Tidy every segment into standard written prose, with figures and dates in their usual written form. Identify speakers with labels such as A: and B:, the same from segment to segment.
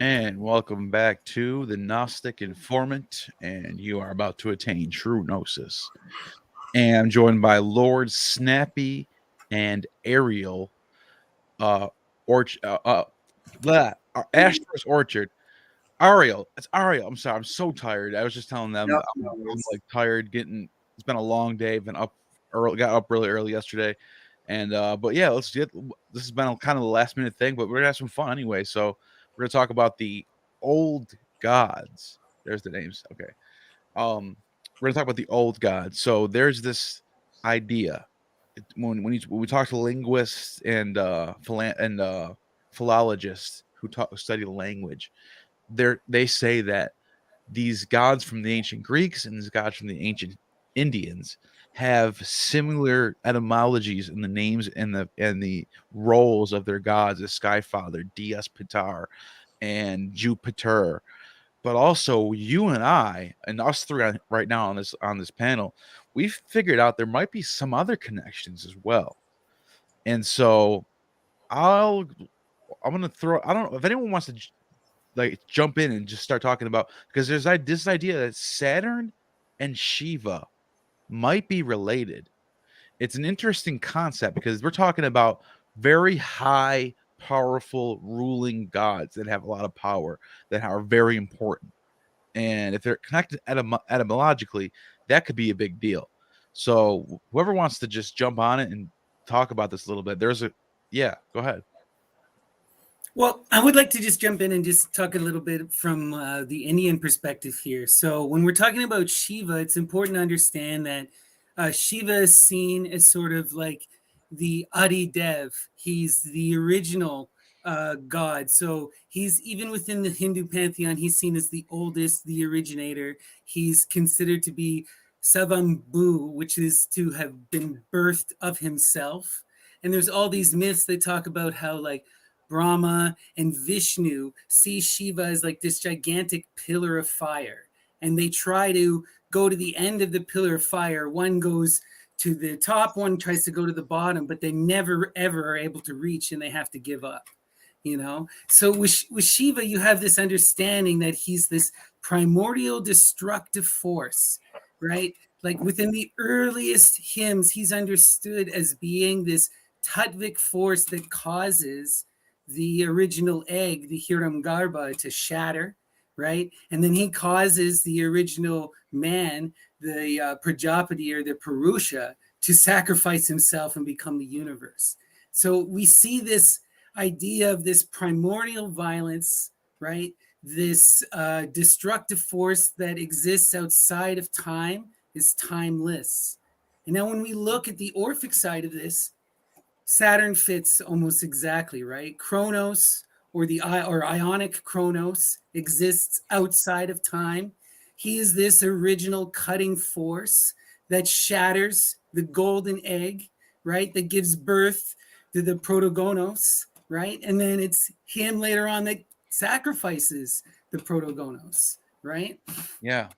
A: And welcome back to the Gnostic Informant, and you are about to attain true gnosis. And I'm joined by Lord Snappy and Ariel, uh, Astro's Orchard. Ariel, it's Ariel. I'm sorry, I'm so tired. I was just telling them
B: Yep, no
A: I'm
B: worries.
A: like tired. It's been a long day. Been up early, got up really early yesterday, and but yeah, let's get. This has been kind of the last minute thing, but we're gonna have some fun anyway. So we're gonna talk about the old gods. There's the names. Okay. We're gonna talk about the old gods. So there's this idea when we talk to linguists and philologists who study language, they say that these gods from the ancient Greeks and these gods from the ancient Indians have similar etymologies in the names and the roles of their gods as Skyfather, Dies Pitar, and Jupiter. But also, you and I, and us three right now on this panel, we've figured out there might be some other connections as well. And so, I'll I'm gonna throw. I don't know if anyone wants to like jump in and just start talking about, because there's this idea that Saturn and Shiva might be related. It's an interesting concept because we're talking about very high, powerful, ruling gods that have a lot of power that are very important. And if they're connected etymologically, that could be a big deal. So whoever wants to just jump on it and talk about this a little bit, yeah, go ahead.
B: Well, I would like to just jump in and just talk a little bit from the Indian perspective here. So, when we're talking about Shiva, it's important to understand that Shiva is seen as sort of like the Adi Dev. He's the original god. So, he's even within the Hindu pantheon, he's seen as the oldest, the originator. He's considered to be Savambhu, which is to have been birthed of himself. And there's all these myths that talk about how, like, Brahma and Vishnu see Shiva as like this gigantic pillar of fire. And they try to go to the end of the pillar of fire. One goes to the top, one tries to go to the bottom, but they never ever are able to reach and they have to give up. So with Shiva, you have this understanding that he's this primordial destructive force, right? Like within the earliest hymns, he's understood as being this Tattvic force that causes the original egg, the Hiram Garba, to shatter, right? And then he causes the original man, the Prajapati or the Purusha, to sacrifice himself and become the universe. So we see this idea of this primordial violence, right? This destructive force that exists outside of time is timeless. And now, when we look at the Orphic side of this, Saturn fits almost exactly, right? Chronos, or the Ionic Chronos, exists outside of time. He is this original cutting force that shatters the golden egg, right? That gives birth to the Protogonos, right? And then it's him later on that sacrifices the Protogonos, right?
A: Yeah.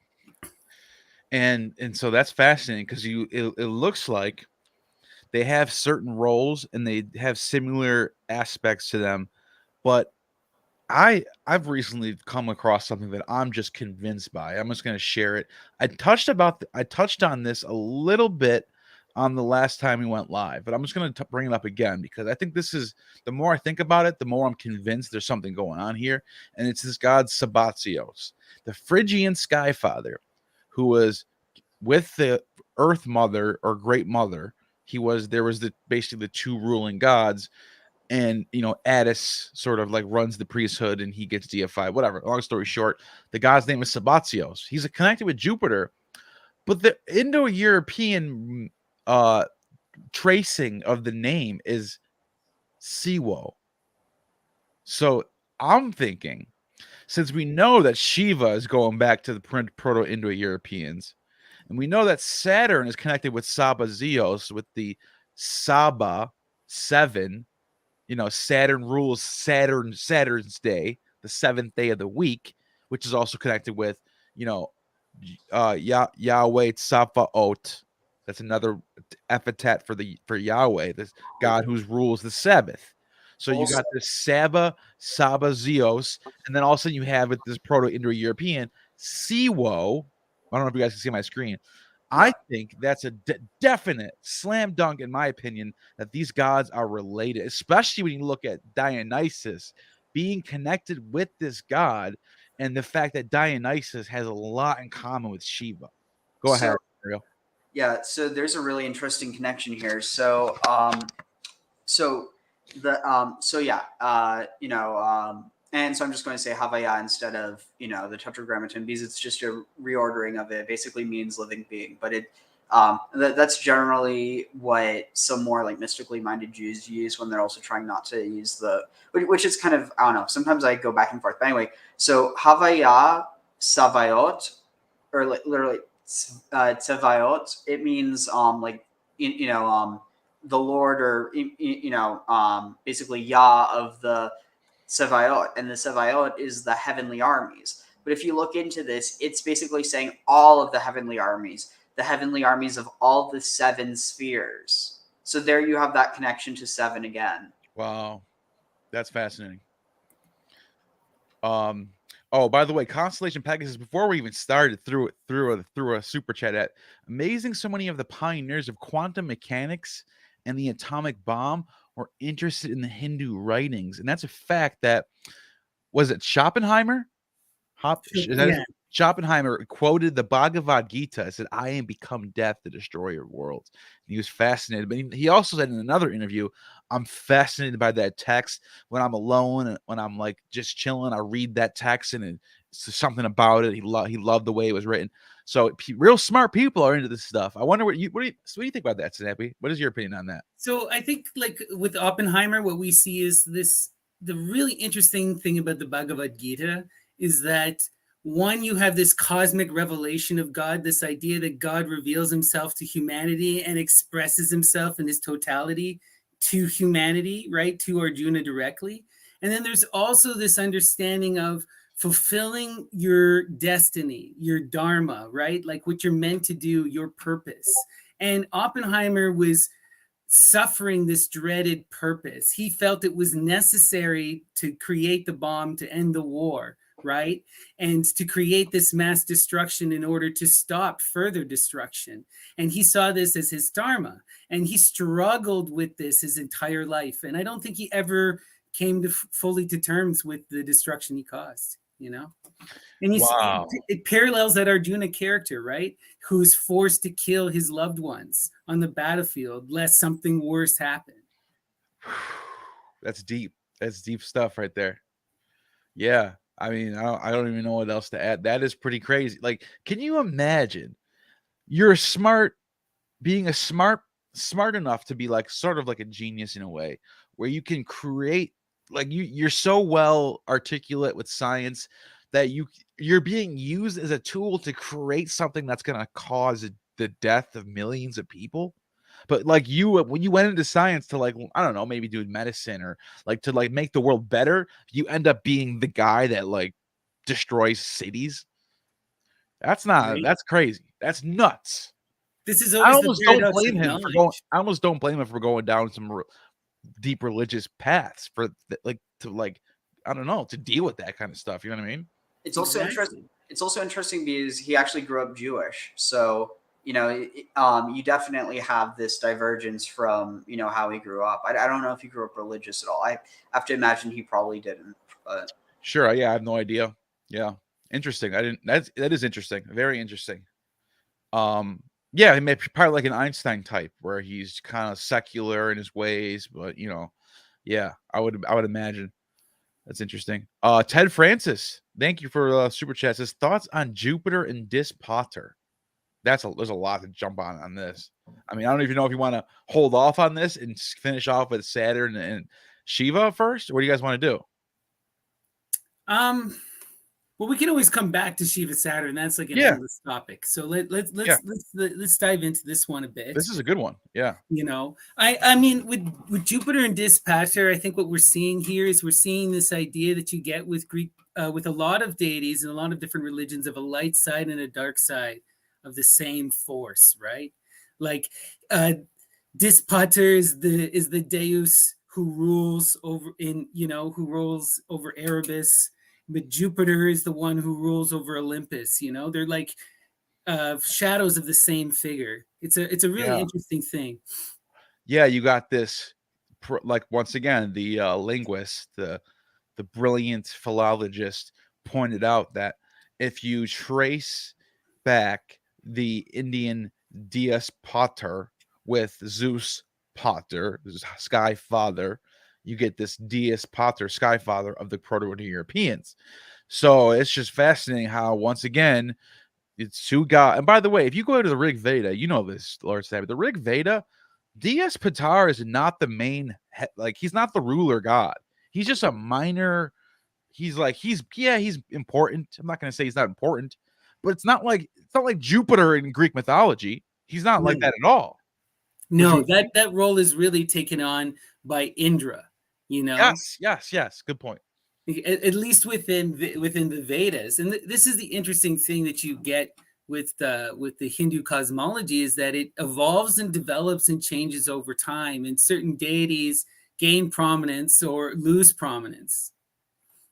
A: And so that's fascinating because it looks like they have certain roles and they have similar aspects to them, but I've recently come across something that I'm just convinced by. I'm just going to share it. I touched on this a little bit on the last time we went live, but I'm just going to bring it up again because I think this is, the more I think about it, the more I'm convinced there's something going on here, and it's this god Sabazios, the Phrygian sky father, who was with the Earth Mother or Great Mother. There was basically the two ruling gods, and Attis sort of like runs the priesthood and he gets deified, whatever. Long story short, the god's name is Sabazios. He's connected with Jupiter, but the Indo-European tracing of the name is Siwo. So I'm thinking, since we know that Shiva is going back to the Proto-Indo-Europeans, and we know that Saturn is connected with Sabazios, with the Saba 7. Saturn rules Saturn's day, the seventh day of the week, which is also connected with, Yahweh Tsafaot. That's another epithet for Yahweh, this God who rules the Sabbath. So you
C: Also,
A: got this Saba, Zeos, and then all of a sudden you have with this Proto-Indo-European Siwo. I don't know if you guys can see my screen. I
C: yeah.
A: think that's a definite slam dunk, in my opinion, that these gods are related, especially when you look at Dionysus being connected with this god and the fact that Dionysus has a lot in common with Shiva. Go
C: So
A: ahead, Ariel.
C: yeah, so there's a really interesting connection here. So so yeah, and so I'm just going to say Havaya instead of the Tetragrammaton because it's just a reordering of it. It basically means living being, but that's generally what some more like mystically minded Jews use when they're also trying not to use which is kind of, I don't know. Sometimes I go back and forth. But anyway, so Havaya Savayot, or literally Tsevayot, it means like the Lord, or basically Yah of the Sevayot, and the Sevayot is the heavenly armies. But if you look into this, it's basically saying all of the heavenly armies of all the seven spheres. So there you have that connection to seven again.
A: Wow, that's fascinating. Oh, by the way, Constellation Pegasus, before we even started, through a super chat at amazing. So many of the pioneers of quantum mechanics and the atomic bomb were interested in the Hindu writings, and that's a fact. That was it. Schopenhauer,
B: Yeah.
A: Schopenhauer quoted the Bhagavad Gita, said, "I am become death, the destroyer of worlds." And he was fascinated, but he also said in another interview, "I'm fascinated by that text. When I'm alone and when I'm like just chilling, I read that text and it's something about it. He loved the way it was written." So real smart people are into this stuff. I wonder what do you think about that, Snappy? What is your opinion on that?
B: So I think, like with Oppenheimer, what we see is this: the really interesting thing about the Bhagavad Gita is that, one, you have this cosmic revelation of God, this idea that God reveals himself to humanity and expresses himself in his totality to humanity, right? To Arjuna directly. And then there's also this understanding of fulfilling your destiny, your dharma, right? Like what you're meant to do, your purpose. And Oppenheimer was suffering this dreaded purpose. He felt it was necessary to create the bomb to end the war, right? And to create this mass destruction in order to stop further destruction. And he saw this as his dharma. And he struggled with this his entire life. And I don't think he ever came to fully to terms with the destruction he caused, you know? And you see,
A: Wow.
B: it parallels that Arjuna character, right? Who's forced to kill his loved ones on the battlefield lest something worse happen.
A: That's deep. That's deep stuff right there. Yeah. I mean, I don't even know what else to add. That is pretty crazy. Like, can you imagine you're being smart enough to be like sort of like a genius in a way where you can create, like you're so well articulate with science that you're being used as a tool to create something that's going to cause the death of millions of people. But like when you went into science to, like, I don't know, maybe do medicine or like to like make the world better, you end up being the guy that like destroys cities.
B: Right?
A: That's crazy. That's nuts.
B: This is always the paradox of knowledge.
A: I almost don't blame him for going down some deep religious paths like to like, I don't know, to deal with that kind of stuff. You know what I mean?
C: It's also interesting.
B: Exactly.
C: It's also interesting because he actually grew up Jewish, so you definitely have this divergence from how he grew up. I don't know if he grew up religious at all. I have to imagine he probably didn't. But
A: Sure. Yeah, I have no idea. Yeah, interesting. I didn't. That is interesting. Very interesting. Yeah, he may be probably like an Einstein type where he's kind of secular in his ways, but yeah, I would imagine. That's interesting. Ted Francis, thank you for super chat. His thoughts on Jupiter and Dispater. There's a lot to jump on this. I mean, I don't even know if you want to hold off on this and finish off with Saturn and Shiva first. Or what do you guys want to do?
B: Well, we can always come back to Shiva Saturn. That's like an
A: Yeah,
B: endless topic. So
A: yeah.
B: let's dive into this one a bit.
A: This is a good one. Yeah.
B: I mean, with Jupiter and Dispater, I think what we're seeing here is we're seeing this idea that you get with Greek, with a lot of deities and a lot of different religions, of a light side and a dark side of the same force, right? Like Dispater is the deus who rules over who rules over Erebus, but Jupiter is the one who rules over Olympus. They're like shadows of the same figure. It's a really
A: Yeah.
B: interesting thing.
A: Yeah, you got this, like, once again, the linguist, the brilliant philologist pointed out that if you trace back the Indian Dies Pater with Zeus Pater, Sky Father, you get this Dies Pater, Sky Father of the Proto-Europeans. So it's just fascinating how, once again, it's two gods. And by the way, if you go to the Rig Veda, you know this, Lord Snappy, the Rig Veda, Dies Pater is not the main, like, he's not the ruler god. He's just a minor. He's important. I'm not going to say he's not important, but it's not like Jupiter in Greek mythology. He's not like that at all. Would you
B: No,
A: agree?
B: that role is really taken on by Indra.
A: Yes. Good point.
B: At least within the Vedas. And this is the interesting thing that you get with the Hindu cosmology, is that it evolves and develops and changes over time, and certain deities gain prominence or lose prominence.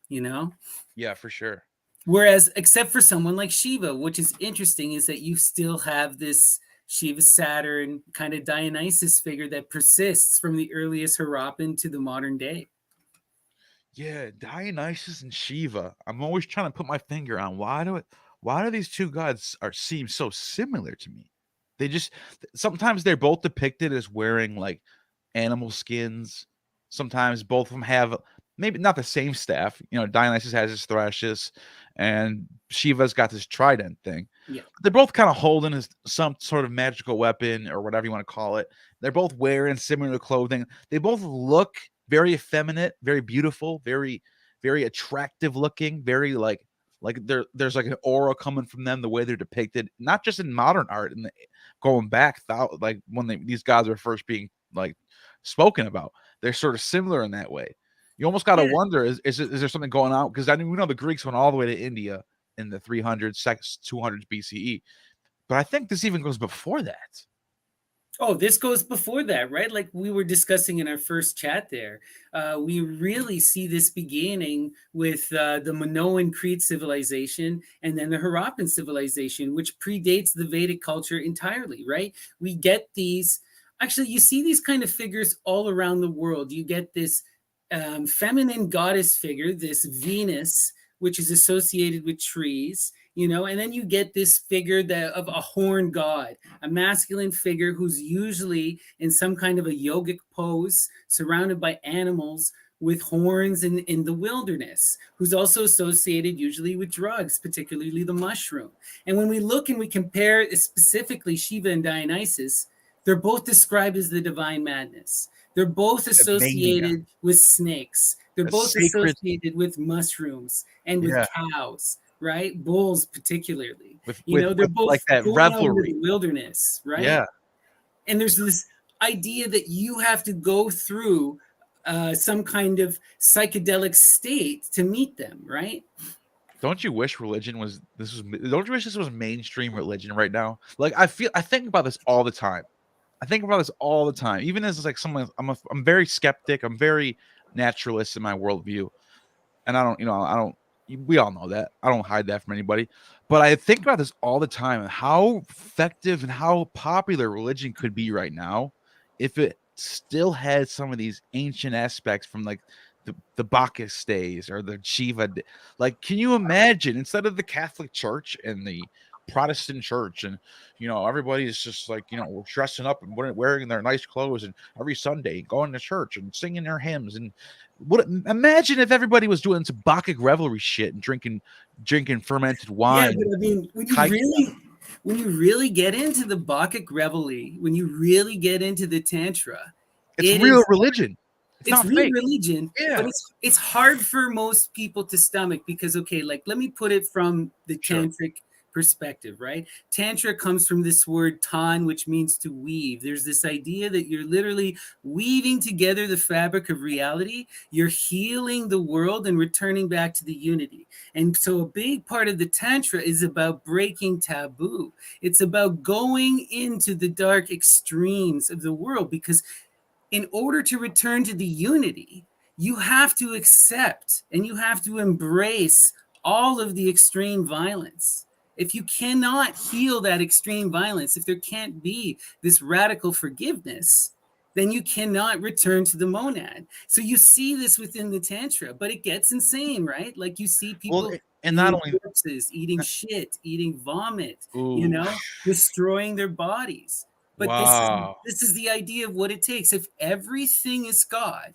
A: Yeah, for sure.
B: Whereas, except for someone like Shiva, which is interesting, is that you still have this Shiva Saturn kind of Dionysus figure that persists from the earliest Harappan to the modern day.
A: Yeah, Dionysus and Shiva. I'm always trying to put my finger on why do these two gods seem so similar to me? They just, sometimes they're both depicted as wearing like animal skins. Sometimes both of them have maybe not the same staff. Dionysus has his thrashes, and Shiva's got this trident thing.
B: Yeah.
A: They're both kind of holding some sort of magical weapon or whatever you want to call it. They're both wearing similar clothing. They both look very effeminate, very beautiful, very, very attractive looking, very like there's like an aura coming from them, the way they're depicted, not just in modern art and going back, like when these gods are first being like spoken about. They're sort of similar in that way. You almost got to wonder, is there something going on? Because I mean, we know the Greeks went all the way to India in the 300s, 200s BCE, but I think this even goes before that.
B: Oh, this goes before that, right? Like we were discussing in our first chat there. We really see this beginning with the Minoan Crete civilization and then the Harappan civilization, which predates the Vedic culture entirely, right? We get these, actually, you see these kind of figures all around the world. You get this feminine goddess figure, this Venus, which is associated with trees, and then you get this figure of a horn god, a masculine figure who's usually in some kind of a yogic pose, surrounded by animals with horns in the wilderness, who's also associated usually with drugs, particularly the mushroom. And when we look and we compare specifically Shiva and Dionysus, they're both described as the divine madness. They're both associated with snakes. They're both associated with mushrooms and with cows, right? Bulls, particularly. They're both
A: like that
B: going out into the wilderness, right?
A: Yeah.
B: And there's this idea that you have to go through some kind of psychedelic state to meet them, right?
A: Don't you wish don't you wish this was mainstream religion right now? Like, I think about this all the time. Even as like someone, I'm very skeptic. I'm very naturalist in my worldview, and we all know that. I don't hide that from anybody. But I think about this all the time, and how effective and how popular religion could be right now if it still had some of these ancient aspects from like the Bacchus days or the Shiva. Like, can you imagine, instead of the Catholic Church and the Protestant church, and everybody's just like dressing up and wearing their nice clothes, and every Sunday going to church and singing their hymns, and imagine if everybody was doing some Bacchic revelry shit and drinking fermented wine.
B: Yeah, but I mean, when you really get into the Bacchic revelry, when you really get into the Tantra,
A: it's real religion. It's not
B: real
A: fake.
B: religion,
A: Yeah.
B: but it's hard for most people to stomach because, okay, like let me put it from the tantric perspective, right? Tantra comes from this word tan, which means to weave. There's this idea that you're literally weaving together the fabric of reality. You're healing the world and returning back to the unity. And so a big part of the Tantra is about breaking taboo. It's about going into the dark extremes of the world, because in order to return to the unity, you have to accept and you have to embrace all of the extreme violence. If you cannot heal that extreme violence, if there can't be this radical forgiveness, then you cannot return to the monad. So you see this within the Tantra, but it gets insane, right? Like you see people
A: and not
B: eating
A: only
B: corpses, eating shit, eating vomit,
A: ooh,
B: destroying their bodies. But
A: wow.
B: this is the idea of what it takes. If everything is God,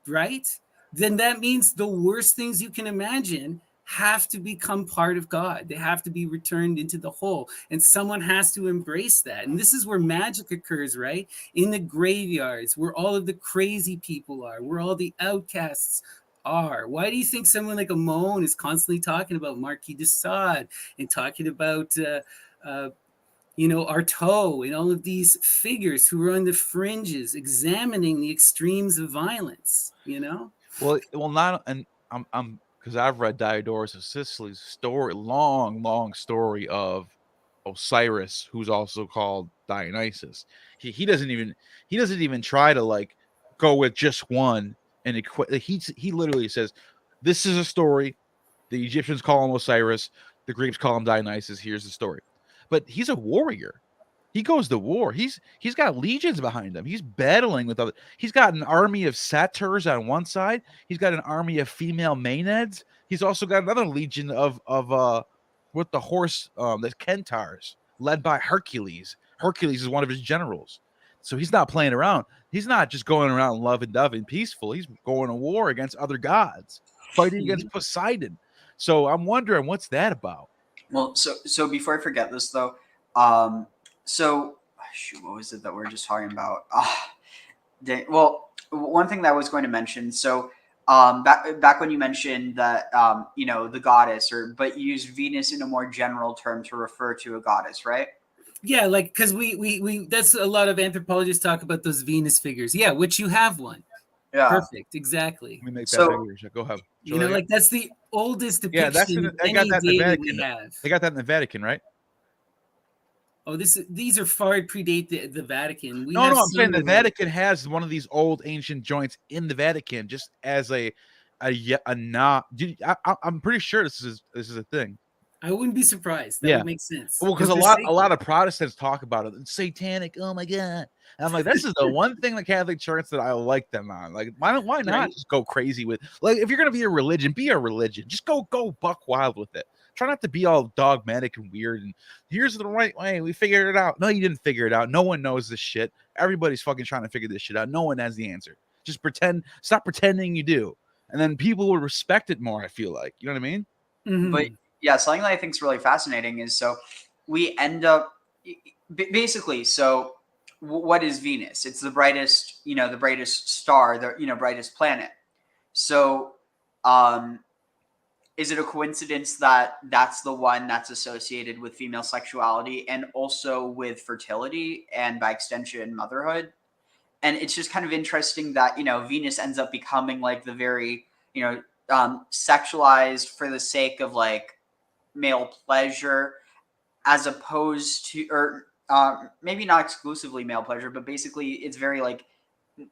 B: right? Then that means the worst things you can imagine have to become part of God. They have to be returned into the whole. And someone has to embrace that. And this is where magic occurs, right? In the graveyards, where all of the crazy people are, where all the outcasts are. Why do you think someone like Amon is constantly talking about Marquis de Sade and talking about Artaud and all of these figures who are on the fringes, examining the extremes of violence,
A: Well, not, and I'm because I've read Diodorus of Sicily's story, long story of Osiris, who's also called Dionysus. He doesn't even try to like go with just one and he literally says, "This is a story. The Egyptians call him Osiris, the Greeks call him Dionysus. Here's the story." But he's a warrior. He goes to war. He's got legions behind him. He's battling with other. He's got an army of satyrs on one side. He's got an army of female maenads. He's also got another legion of with the horse, the centaurs, led by Hercules. Hercules is one of his generals. So he's not playing around. He's not just going around loving doving peaceful. He's going to war against other gods, fighting against Poseidon. So I'm wondering, what's that about?
C: Well, so before I forget this though, so shoot, what was it that we were just talking about? Well, one thing that I was going to mention. So back when you mentioned that the goddess, but you use Venus in a more general term to refer to a goddess, right?
B: Yeah, like because we that's a lot of anthropologists talk about those Venus figures. Yeah, which you have one.
C: Yeah.
B: Perfect. Exactly.
A: Let me make that bigger. Go ahead.
B: Like that's the oldest depiction.
A: Yeah, they got that in the Vatican.
B: We have.
A: They got that in the Vatican, right?
B: Oh, these are far predate the Vatican.
A: No, I'm saying the Vatican has one of these old ancient joints in the Vatican, just as a nod. I'm pretty sure this is a thing.
B: I wouldn't be surprised. That would make sense.
A: Well, because a lot of Protestants talk about it. It's satanic. Oh my god! And I'm like, this is the one thing the Catholic Church that I like them on. Like, why not just go crazy with? Like, if you're gonna be a religion, be a religion. Just go buck wild with it. Try not to be all dogmatic and weird. And here's the right way. We figured it out. No, you didn't figure it out. No one knows this shit. Everybody's fucking trying to figure this shit out. No one has the answer. Just pretend. Stop pretending you do, and then people will respect it more. I feel like, you know what I mean?
C: Mm-hmm. But yeah, something that I think is really fascinating is so we end up basically. So what is Venus? It's the brightest, the brightest star, the brightest planet. So, is it a coincidence that that's the one that's associated with female sexuality and also with fertility and by extension motherhood? And it's just kind of interesting that, Venus ends up becoming like the very, sexualized for the sake of like male pleasure, as opposed to, or maybe not exclusively male pleasure, but basically it's very like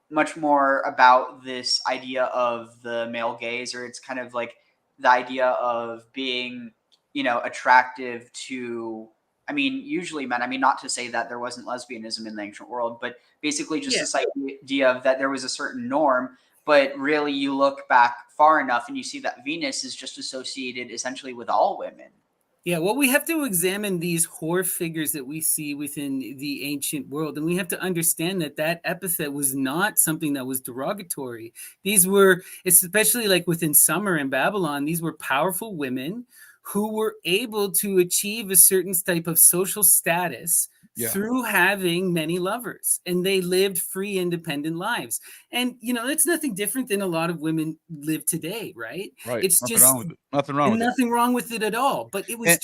C: much more about this idea of the male gaze, or it's kind of like the idea of being, attractive to, usually men. Not to say that there wasn't lesbianism in the ancient world, but basically just this idea of that there was a certain norm, but really you look back far enough and you see that Venus is just associated essentially with all women.
B: Yeah, well, we have to examine these whore figures that we see within the ancient world, and we have to understand that epithet was not something that was derogatory. These were, especially like within Sumer in Babylon, these were powerful women who were able to achieve a certain type of social status through having many lovers, and they lived free, independent lives. And it's nothing different than a lot of women live today, right?
A: Right.
B: It's
A: nothing wrong with
B: it at all. But it was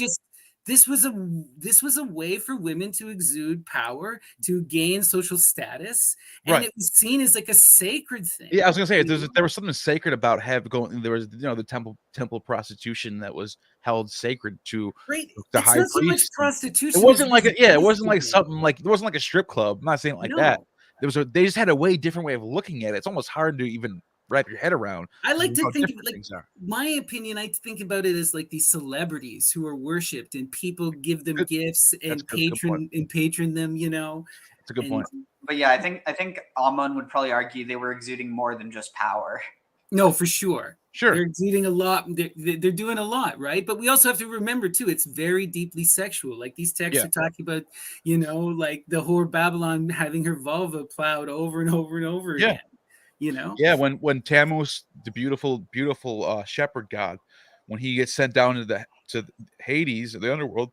B: this was a way for women to exude power, to gain social status, and it was seen as like a sacred thing.
A: Yeah, I was gonna say there was something sacred about going. There was the temple prostitution that was held sacred to the high priest.
B: So much prostitution.
A: It wasn't like something like it wasn't like a strip club. I'm not saying it like that. They just had a way different way of looking at it. It's almost hard to even wrap your head around.
B: I like to
A: how
B: think of
A: different
B: it like
A: things are.
B: my opinion. I think about it as like these celebrities who are worshipped, and people give them
A: Good.
B: gifts
A: That's
B: and
A: a good point.
B: patron them.
A: That's a good
B: And
A: point.
C: But yeah, I think Amon would probably argue they were exuding more than just power.
B: no, for sure.
A: Sure.
B: They're exuding a lot. They're doing a lot, right? But we also have to remember too, it's very deeply sexual. Like these texts
A: Yeah.
B: are talking about, like the whore Babylon having her vulva plowed over and over and over
A: Yeah.
B: again.
A: Yeah, when Tammuz, the beautiful shepherd god, when he gets sent down to Hades, the underworld,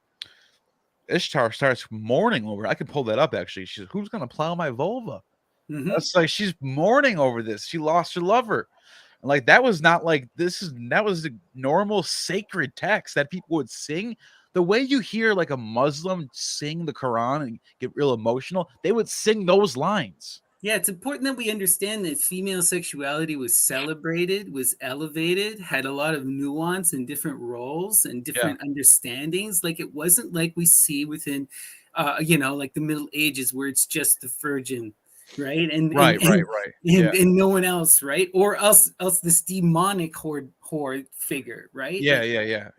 A: Ishtar starts mourning over it. I can pull that up actually. She's, who's gonna plow my vulva?
B: Mhm.
A: That's like she's mourning over this. She lost her lover. And like that was not like that was the normal sacred text that people would sing. The way you hear like a Muslim sing the Quran and get real emotional, they would sing those lines.
B: Yeah, it's important that we understand that female sexuality was celebrated, was elevated, had a lot of nuance and different roles and different understandings. Like it wasn't like we see within, like the Middle Ages where it's just the virgin, right?
A: Right. Yeah.
B: And no one else, right? Or else this demonic horde figure, right?
A: Yeah,
B: Like,
A: yeah.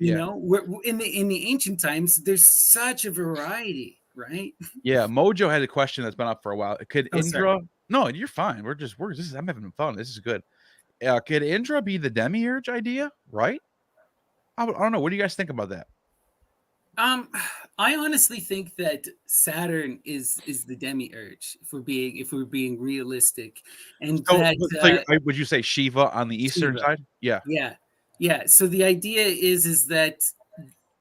B: in the ancient times, there's such a variety, right?
A: Yeah, Mojo had a question that's been up for a while. Could
B: Oh, sorry.
A: Indra? No, you're fine. I'm having fun. This is good. Could Indra be the demiurge idea? Right? I don't know. What do you guys think about that?
B: I honestly think that Saturn is the demiurge if we're being realistic, and
A: So,
B: that
A: would you say Shiva on the eastern
B: Shiva.
A: side? Yeah.
B: Yeah. So the idea is that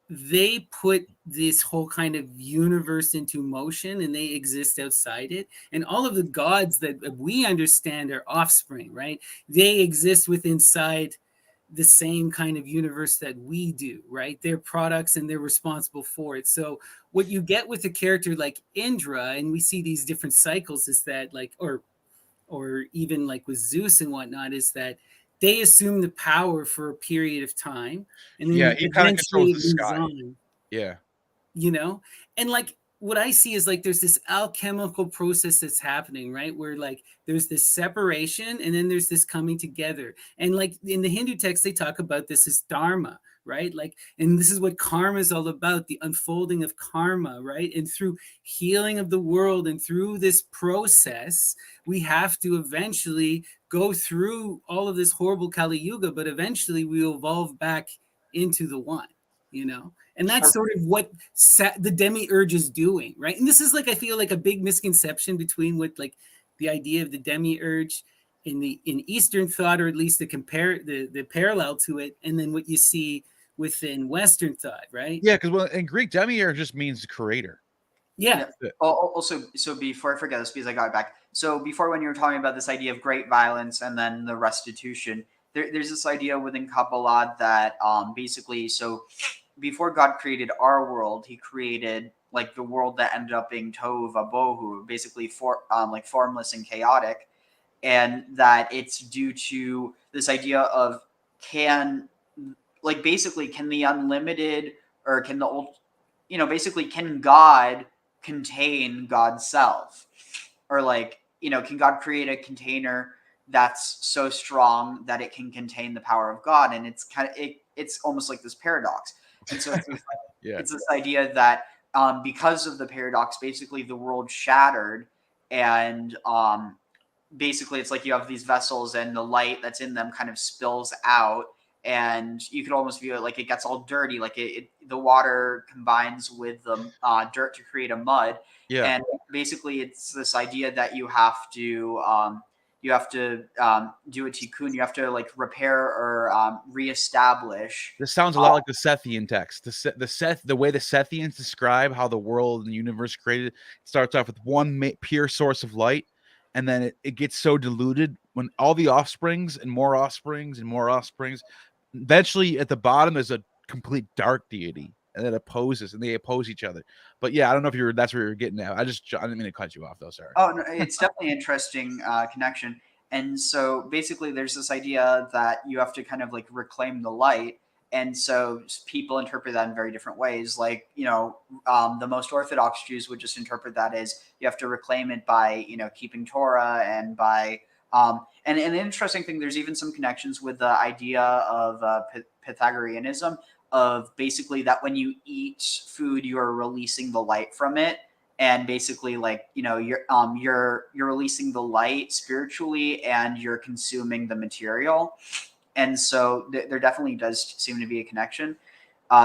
B: they put this whole kind of universe into motion, and they exist outside it, and all of the gods that we understand are offspring, right? They exist inside the same kind of universe that we do, right? They're products and they're responsible for it. So what you get with a character like Indra, and we see these different cycles, is that like, or even like with Zeus and whatnot, is that they assume the power for a period of time, and
A: Yeah,
B: then
A: he kind of
B: eventually
A: controls
B: it
A: the
B: moves
A: sky.
B: on.
A: Yeah.
B: And like what I see is like there's this alchemical process that's happening, right? Where like there's this separation and then there's this coming together. And like in the Hindu text, they talk about this as dharma, right? Like, and this is what karma is all about, the unfolding of karma, right? And through healing of the world and through this process, we have to eventually go through all of this horrible Kali Yuga, but eventually we evolve back into the one, And that's sort of what the demiurge is doing, right? And this is like, I feel like a big misconception between what like the idea of the demiurge in Eastern thought, or at least the parallel to it, and then what you see within Western thought, right?
A: Yeah, because in Greek, demiurge just means creator.
B: Yeah.
C: Also, so before I forget this, because I got it back. So before, when you were talking about this idea of great violence and then the restitution, there's this idea within Kabbalah that basically, so before God created our world, He created like the world that ended up being tohu vabohu, basically formless and chaotic, and that it's due to this idea of basically can the unlimited, or can the old, basically can God contain God's self, or can God create a container that's so strong that it can contain the power of God? And it's it's almost like this paradox. And so it's this idea that because of the paradox, basically the world shattered, and basically it's like you have these vessels and the light that's in them kind of spills out, and you could almost view it like it gets all dirty, like the water combines with the dirt to create a mud.
A: Yeah.
C: And basically it's this idea that you have to do a tikkun, you have to like repair or reestablish.
A: This sounds a lot like the Sethian text. The way the Sethians describe how the world and the universe created, it starts off with one pure source of light, and then it gets so diluted when all the offsprings and more offsprings and more offsprings. Eventually, at the bottom, there's a complete dark deity, and it opposes, and they oppose each other. But yeah, I don't know if that's where you're getting at. I didn't mean to cut you off, though. Sorry.
C: Oh no, it's definitely an interesting connection. And so basically, there's this idea that you have to kind of like reclaim the light, and so people interpret that in very different ways. Like, the most Orthodox Jews would just interpret that as you have to reclaim it by, keeping Torah and by, and an interesting thing, there's even some connections with the idea of Pythagoreanism, of basically that when you eat food, you're releasing the light from it. And basically, like, you're releasing the light spiritually, and you're consuming the material. And so there definitely does seem to be a connection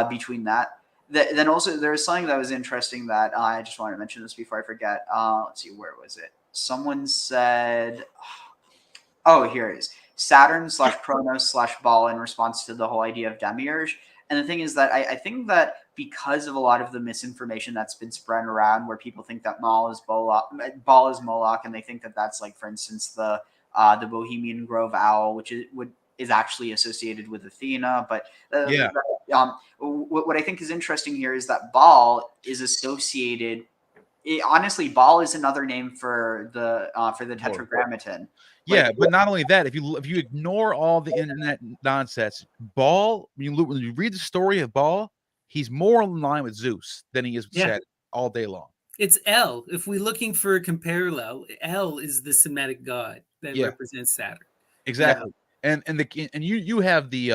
C: between that. Then also there's something that was interesting that I just wanted to mention this before I forget. Let's see, where was it? Someone said, oh, here it is. Saturn / Kronos / Baal, in response to the whole idea of demiurge. And the thing is that I think that because of a lot of the misinformation that's been spread around, where people think that Baal is Moloch, and they think that that's, like, for instance, the Bohemian Grove owl, which is actually associated with Athena. But what I think is interesting here is that Baal is associated. Honestly, Baal is another name for the Tetragrammaton.
A: Yeah, but not only that, if you ignore all the internet nonsense, Baal, when you read the story of Baal, he's more in line with Zeus than he is with Saturn all day long.
B: It's El. If we're looking for a parallel, El is the Semitic god that represents Saturn.
A: Exactly. Yeah. And you have the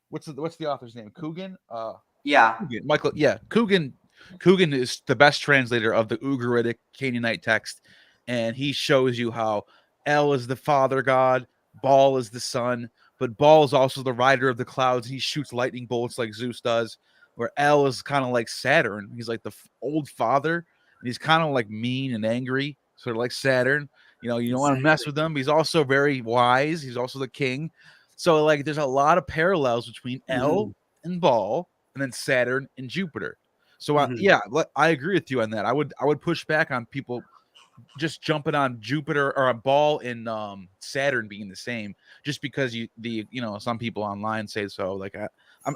A: what's the author's name? Coogan?
C: Coogan.
A: Michael. Yeah, Coogan. Coogan is the best translator of the Ugaritic Canaanite text, and he shows you how El is the father god, Baal is the son, but Baal is also the rider of the clouds. He shoots lightning bolts like Zeus does, where El is kind of like Saturn. He's like the old father, and he's kind of like mean and angry, sort of like Saturn. You don't want to mess with him. He's also very wise. He's also the king. So, like, there's a lot of parallels between El and Baal, and then Saturn and Jupiter. So, I agree with you on that. I would push back on people just jumping on Jupiter or a Baal and Saturn being the same, just because some people online say so. Like,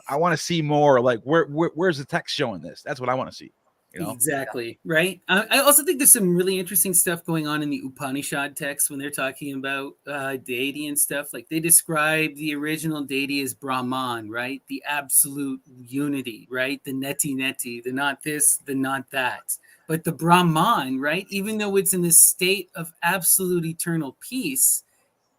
A: I want to see more. Like, where's the text showing this? That's what I want to see.
B: Exactly, right? I also think there's some really interesting stuff going on in the Upanishad text when they're talking about deity and stuff. Like, they describe the original deity as Brahman, right? The absolute unity, right? The neti, the not this, the not that. But the Brahman, right? Even though it's in this state of absolute eternal peace,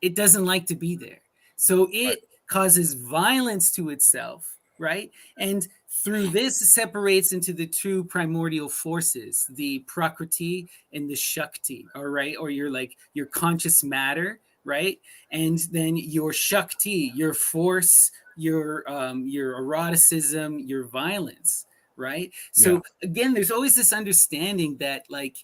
B: it doesn't like to be there. So it causes violence to itself, right? And through this, it separates into the two primordial forces, the Prakriti and the Shakti, all right? Or your conscious matter, right? And then your Shakti, your force, your eroticism, your violence, right? So again, there's always this understanding that, like,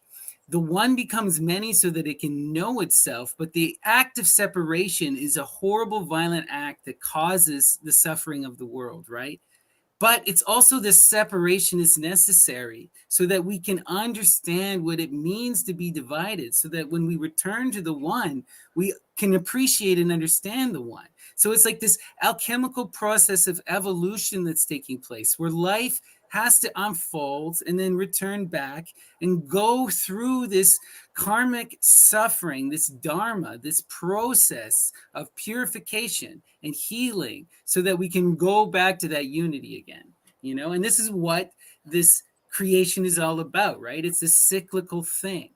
B: the one becomes many so that it can know itself, but the act of separation is a horrible, violent act that causes the suffering of the world, right? But it's also the separation is necessary so that we can understand what it means to be divided, so that when we return to the one, we can appreciate and understand the one. So it's like this alchemical process of evolution that's taking place, where life has to unfold and then return back and go through this karmic suffering, this dharma, this process of purification and healing, so that we can go back to that unity again, and this is what this creation is all about, right? It's a cyclical thing.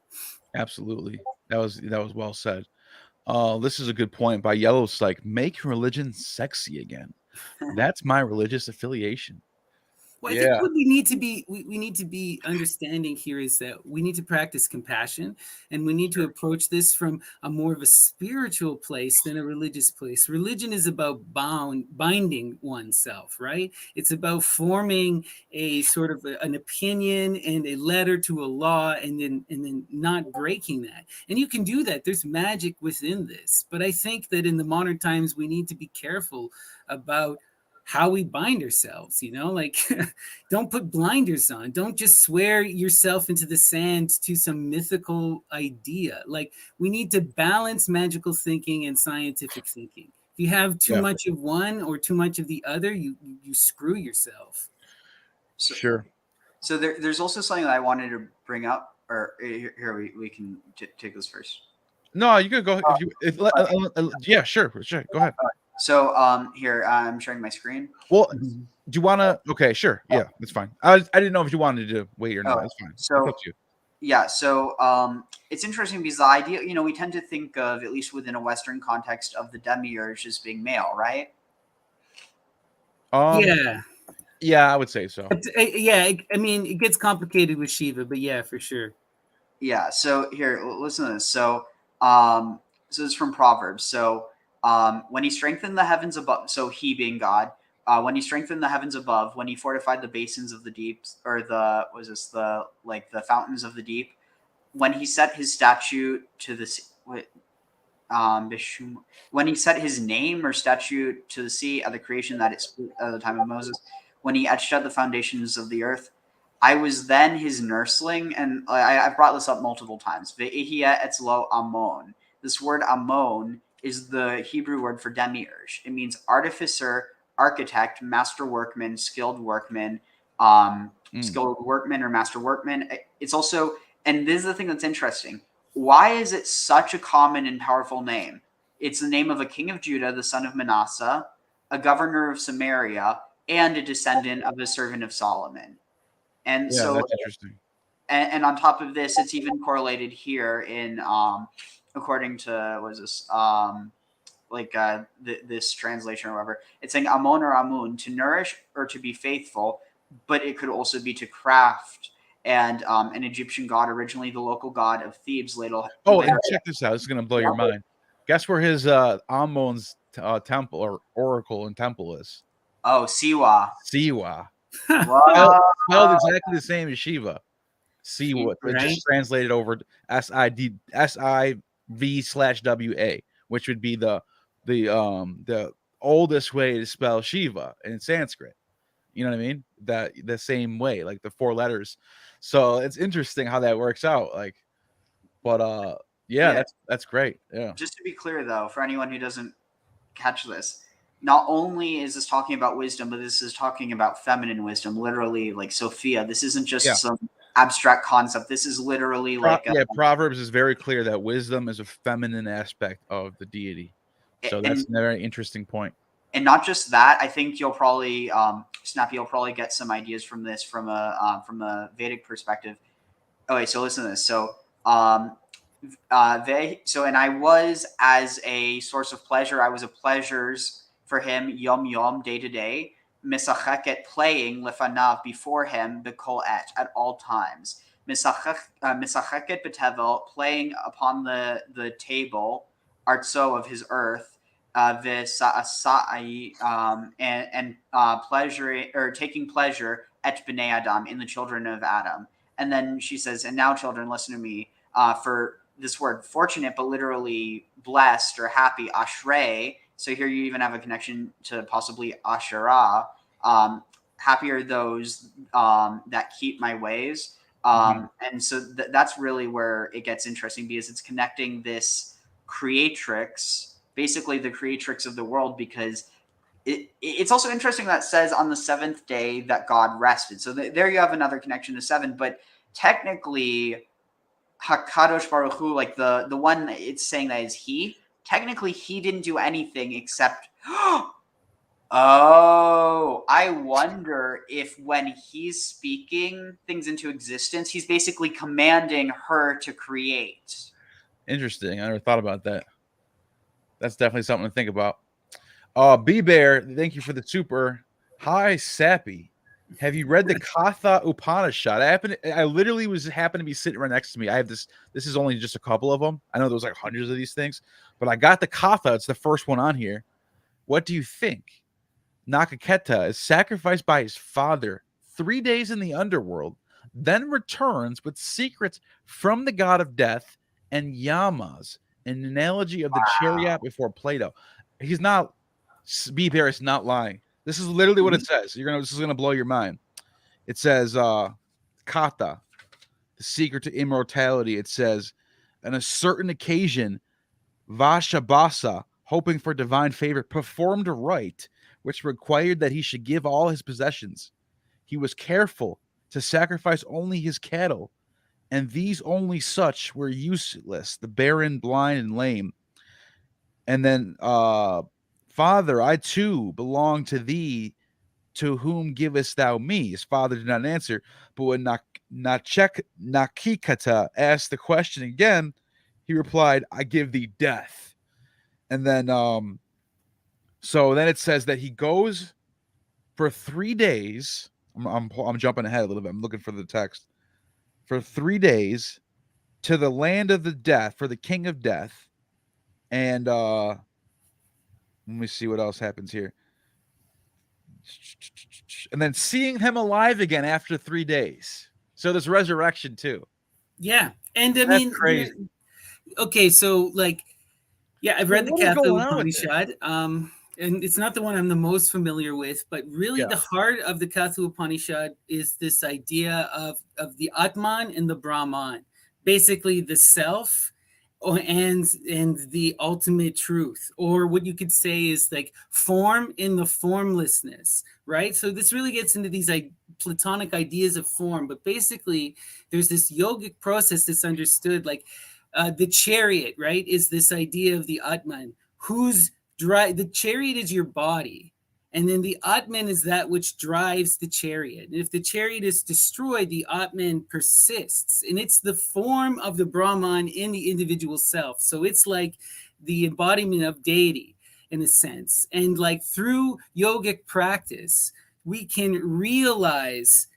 A: Absolutely. That was well said. This is a good point by Yellow Psych. Make religion sexy again. That's my religious affiliation.
B: Well, I think what we need to be understanding here is that we need to practice compassion, and we need to approach this from a more of a spiritual place than a religious place. Religion is about binding oneself, right? It's about forming a sort of an opinion and a letter to Allah, and then not breaking that. And you can do that. There's magic within this. But I think that in the modern times, we need to be careful about how we bind ourselves, like don't put blinders on. Don't just swear yourself into the sand to some mythical idea. Like, we need to balance magical thinking and scientific thinking. If you have too much of one or too much of the other, you screw yourself.
A: Sure.
C: So there's also something that I wanted to bring up, or here we can take this first.
A: No, you can go. Yeah, sure. Go ahead.
C: So here I'm sharing my screen.
A: Well, do you want to? Okay, sure. Yeah, that's fine. I didn't know if you wanted to wait or not.
C: Oh,
A: That's fine. It's
C: so
A: up to you.
C: yeah, so it's interesting because the idea, we tend to think of, at least within a Western context, of the demiurge as being male, right?
B: Yeah.
A: Yeah, I would say so.
B: Yeah, I mean, it gets complicated with Shiva, but yeah, for sure.
C: Yeah. So here, listen to this. So this is from Proverbs. So when he strengthened the heavens above, so he being God, when he strengthened the heavens above, when he fortified the basins of the deeps, or the fountains of the deep, when he set his statute to the sea, when he set his name or statute to the sea at the creation that it split at the time of Moses, when he etched out the foundations of the earth, I was then his nursling, and I've brought this up multiple times. Ve'ihia etzlo amon. This word amon is the Hebrew word for demiurge. It means artificer, architect, master workman, skilled workman, skilled workman or master workman. It's also, and this is the thing that's interesting. Why is it such a common and powerful name? It's the name of a king of Judah, the son of Manasseh, a governor of Samaria, and a descendant of a servant of Solomon. And
A: Yeah,
C: so,
A: that's interesting.
C: and on top of this, it's even correlated here in, according to, what is this, this translation or whatever, it's saying Amon or Amun, to nourish or to be faithful, but it could also be to craft. And an Egyptian god, originally the local god of Thebes, later.
A: Oh, and check this out. This is gonna blow your mind. Guess where his Amon's temple or oracle and temple is?
C: Oh, Siwa.
A: Siwa.
C: Wow.
A: Spelled exactly the same as Shiva. Siwa. It
B: Right?
A: just translated over SIV/WA, which would be the oldest way to spell Shiva in Sanskrit. You know what I mean? That the same way, like the 4 letters. So it's interesting how that works out. But
C: Yeah.
A: that's great. Yeah.
C: Just to be clear, though, for anyone who doesn't catch this, not only is this talking about wisdom, but this is talking about feminine wisdom, literally like Sophia. This isn't just some abstract concept. This is literally
A: Proverbs is very clear that wisdom is a feminine aspect of the deity. So that's a very interesting point.
C: And not just that, I think you'll probably, Snappy, you'll probably get some ideas from this from a Vedic perspective. Okay, so listen to this. So, and I was, as a source of pleasure, I was a pleasures for him, yom yom, day to day, misacheket, playing lefanav, before him, bekol at all times, misacheket betevel, playing upon the table, artso, of his earth, and pleasure, or taking pleasure, et bnei Adam, in the children of Adam. And then she says, and now, children, listen to me. For this word, fortunate, but literally blessed or happy, ashrei. So here you even have a connection to possibly Asherah. Happy are those that keep my ways. And so that's really where it gets interesting, because it's connecting this creatrix, basically the creatrix of the world, because it's also interesting that it says on the 7th day that God rested. So there you have another connection to 7. But technically, Hakadosh Baruch Hu, like the one it's saying that is he, technically he didn't do anything except oh, I wonder if when he's speaking things into existence, he's basically commanding her to create.
A: Interesting. I never thought about that. That's definitely something to think about. B Bear, thank you for the super. Hi, Sappy. Have you read the Katha Upanishad? I literally happened to be sitting right next to me. I have this. This is only just a couple of them. I know there's like hundreds of these things, but I got the Katha. It's the first one on here. What do you think? Nakaketa is sacrificed by his father 3 days in the underworld, then returns with secrets from the god of death and Yamas, an analogy of the chariot before Plato. He's not. B Bear is not lying. This is literally what it says. This is gonna blow your mind. It says Kata, the secret to immortality. It says, on a certain occasion, Vashabasa, hoping for divine favor, performed a rite which required that he should give all his possessions. He was careful to sacrifice only his cattle, and these only such were useless, the barren, blind, and lame. And then Father, I too belong to thee. To whom givest thou me? His father did not answer, but when Nakikata asked the question again, he replied, I give thee death. And then so then it says that he goes for 3 days. I'm jumping ahead a little bit. I'm looking for the text. For 3 days to the land of the death, for the king of death. And let me see what else happens here. And then seeing him alive again after 3 days. So there's resurrection too.
B: Yeah. And I
A: That's
B: mean,
A: crazy.
B: Okay, so like, yeah, I've read the
A: What is
B: Katha
A: going on with this?
B: Upanishad, and it's not the one I'm the most familiar with, but really
A: Yeah.
B: the heart of the Katha Upanishad is this idea of the Atman and the Brahman, basically the self and the ultimate truth, or what you could say is like form in the formlessness, right? So this really gets into these like Platonic ideas of form, but basically there's this yogic process that's understood like the chariot, right, is this idea of the Atman, who's the chariot is your body, and then the Atman is that which drives the chariot. And if the chariot is destroyed, the Atman persists, and it's the form of the Brahman in the individual self. So it's like the embodiment of deity in a sense, and like through yogic practice, we can realize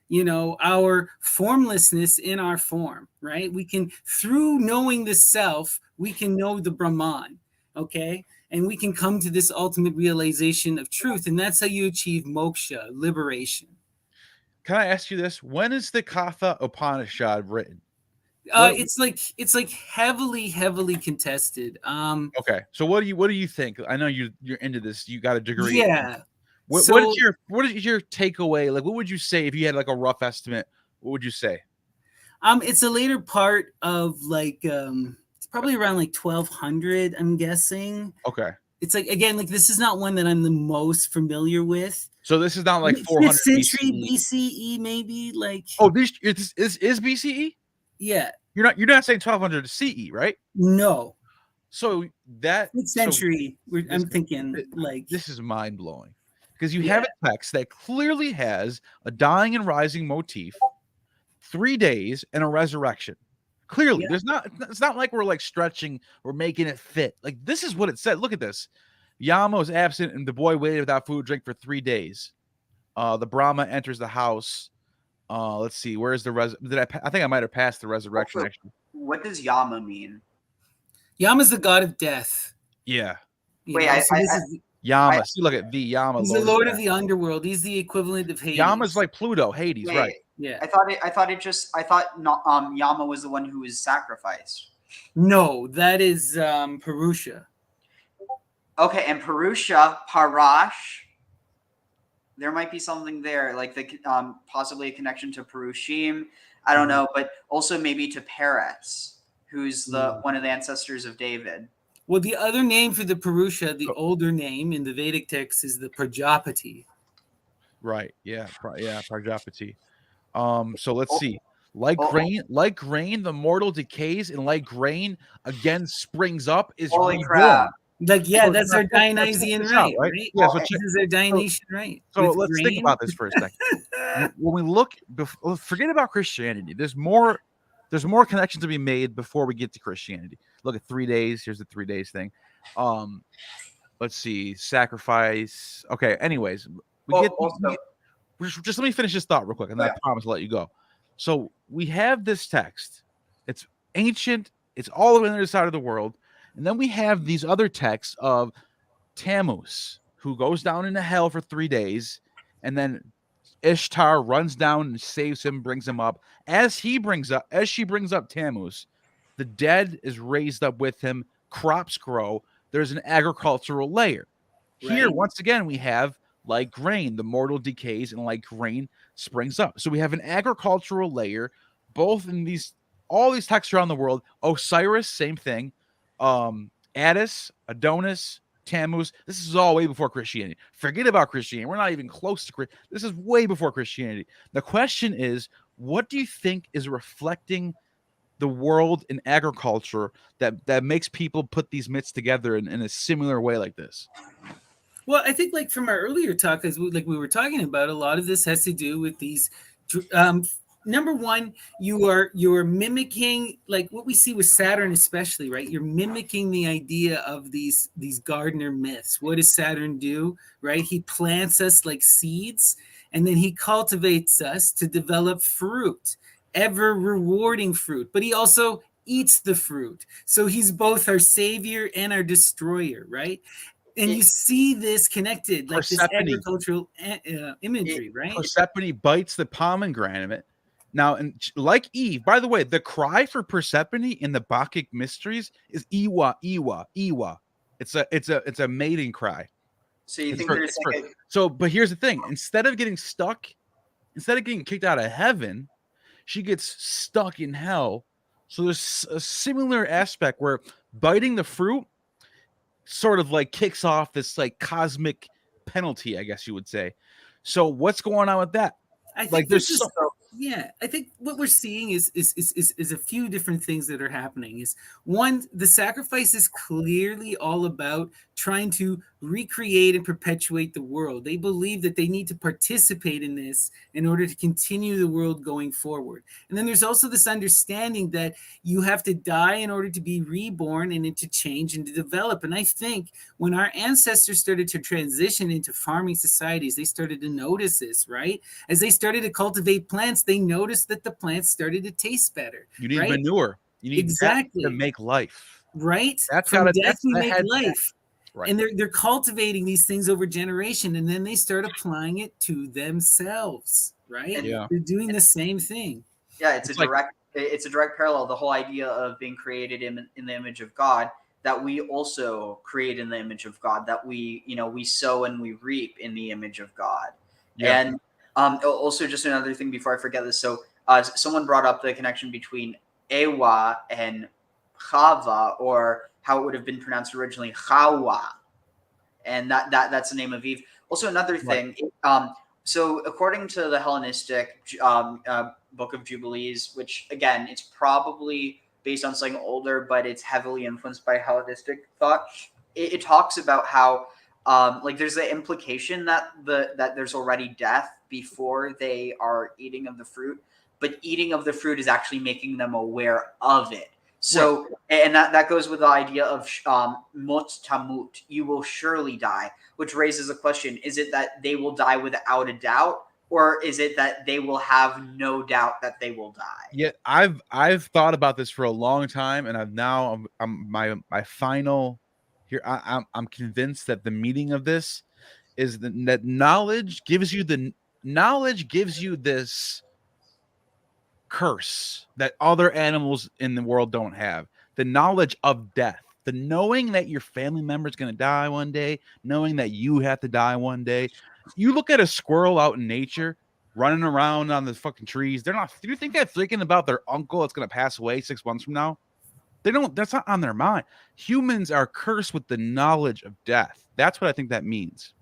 B: our formlessness in our form, right? We can, through knowing the self, we can know the Brahman, okay? And we can come to this ultimate realization of truth. And that's how you achieve moksha, liberation.
A: Can I ask you this? When is the Katha Upanishad written?
B: It's like heavily contested.
A: Okay. So what do you think? I know you're into this. You got a degree.
B: Yeah.
A: What is your takeaway? Like, what would you say if you had like a rough estimate? What would you say?
B: It's a later part of like it's probably around like 1200, I'm guessing.
A: Okay.
B: It's like, again, like this is not one that I'm the most familiar with.
A: So this is not like 400
B: century
A: BCE,
B: maybe, like.
A: Oh, this is BCE?
B: Yeah.
A: You're not saying 1200 CE, right?
B: No.
A: So that
B: century, I'm thinking like
A: this is mind blowing because you have a text that clearly has a dying and rising motif, 3 days, and a resurrection. Clearly, it's not like we're like stretching or making it fit. Like this is what it said. Look at this. Yama was absent, and the boy waited without food, drink for 3 days. The Brahma enters the house. Let's see. Where's the I think I might have passed the resurrection. Actually,
C: what does Yama mean?
B: Yama's the god of death.
A: Yeah.
C: Wait,
A: Yama. See, look at the Yama.
B: He's the lord of the underworld. He's the equivalent of Hades.
A: Yama's like Pluto, Hades, right?
B: Yeah.
C: I thought Yama was the one who was sacrificed.
B: No, that is Purusha.
C: Okay, and Purusha, Parash. There might be something there, like the possibly a connection to Purushim. I don't know, but also maybe to Peretz, who's one of the ancestors of David.
B: Well, the other name for the Purusha, the older name in the Vedic text, is the Prajapati.
A: Right. Yeah. Prajapati. So let's see. Like grain, the mortal decays, and like grain again springs up is reborn.
B: Like, that's our Dionysian rite, right?
A: Yeah,
B: this is our Dionysian rite.
A: So let's think about this for a second. When we look, forget about Christianity. There's more connections to be made before we get to Christianity. Look at 3 days. Here's the 3 days thing. Let's see, sacrifice. Okay. Anyways, just let me finish this thought real quick, and then I promise I'll let you go. So we have this text. It's ancient. It's all the way on the other side of the world. And then we have these other texts of Tammuz, who goes down into hell for 3 days, and then Ishtar runs down and saves him, brings him up. As she brings up Tammuz, the dead is raised up with him, crops grow, there's an agricultural layer. Here, once again, we have like grain, the mortal decays, and like grain springs up. So we have an agricultural layer, both in all these texts around the world. Osiris, same thing. Attis, Adonis, Tammuz. This is all way before Christianity. Forget about Christianity. We're not even close to Christianity. This is way before Christianity. The question is, what do you think is reflecting the world in agriculture that makes people put these myths together in a similar way like this?
B: Well, I think like from our earlier talk, like we were talking about, a lot of this has to do with these. Number one, you're mimicking like what we see with Saturn, especially, right? You're mimicking the idea of these gardener myths. What does Saturn do? Right? He plants us like seeds, and then he cultivates us to develop fruit, ever rewarding fruit. But he also eats the fruit, so he's both our savior and our destroyer, right? And you see this connected, like this
A: Persephone.
B: agricultural imagery, right?
A: Persephone bites the pomegranate. Now, and like Eve, by the way, the cry for Persephone in the Bacchic mysteries is Iwa, Iwa, Iwa. It's a mating cry.
C: So you think there's like
A: but here's the thing: instead of getting kicked out of heaven, she gets stuck in hell. So there's a similar aspect where biting the fruit sort of like kicks off this like cosmic penalty, I guess you would say. So what's going on with that?
B: I think
A: Like there's
B: I think what we're seeing is a few different things that are happening. Is one, the sacrifice is clearly all about trying to recreate and perpetuate the world. They believe that they need to participate in this in order to continue the world going forward. And then there's also this understanding that you have to die in order to be reborn and to change and to develop. And I think when our ancestors started to transition into farming societies, they started to notice this, right? As they started to cultivate plants, they noticed that the plants started to taste better.
A: you need
B: right?
A: manure. You need
B: exactly
A: to make life.
B: Right?
A: That's
B: From
A: gotta,
B: death
A: that's
B: we
A: the
B: make
A: head
B: life.
A: Right.
B: And they're cultivating these things over generation, and then they start applying it to themselves, right?
A: Yeah.
B: They're doing the same thing.
C: Yeah, it's a direct parallel. The whole idea of being created in the image of God, that we also create in the image of God, that we sow and we reap in the image of God.
A: Yeah.
C: And also just another thing before I forget this. So someone brought up the connection between Ewa and Chava, or how it would have been pronounced originally, Chawa, and that's the name of Eve. Also, another thing. So according to the Hellenistic Book of Jubilees, which again, it's probably based on something older, but it's heavily influenced by Hellenistic thought. It talks about how like there's the implication that there's already death before they are eating of the fruit, but eating of the fruit is actually making them aware of it. So, and that goes with the idea of mot tamut, you will surely die, which raises a question: is it that they will die without a doubt, or is it that they will have no doubt that they will die?
A: Yeah, I've thought about this for a long time, and I'm my final here. I'm convinced that the meaning of this is that knowledge gives you this curse that other animals in the world don't have: the knowledge of death, the knowing that your family member is going to die one day, knowing that you have to die one day. You look at a squirrel out in nature running around on the fucking trees. Do you think they're thinking about their uncle that's going to pass away 6 months from now? They don't. That's not on their mind. Humans are cursed with the knowledge of death. That's what I think that means.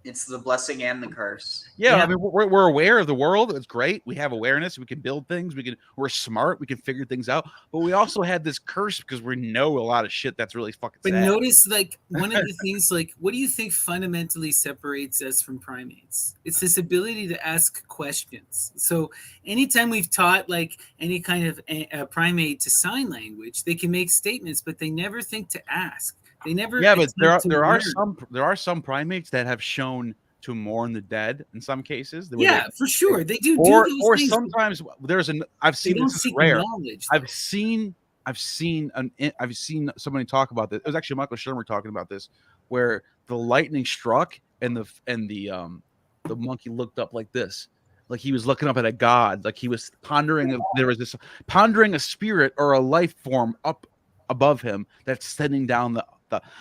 C: It's the blessing and the curse.
A: Yeah, I mean, we're aware of the world. It's great. We have awareness. We can build things. We're smart. We can figure things out. But we also had this curse because we know a lot of shit that's really fucking sad.
B: But notice, like, one of the things, like, what do you think fundamentally separates us from primates? It's this ability to ask questions. So anytime we've taught, like, any kind of a primate to sign language, they can make statements, but they never think to ask. They never.
A: Yeah, but there are some primates that have shown to mourn the dead in some cases.
B: Yeah, for sure, they do.
A: Or
B: things.
A: Sometimes I've seen this is rare. Knowledge, I've seen somebody talk about this. It was actually Michael Shermer talking about this, where the lightning struck and the monkey looked up like this, like he was looking up at a god, like he was pondering. There was this pondering a spirit or a life form up above him that's sending down the.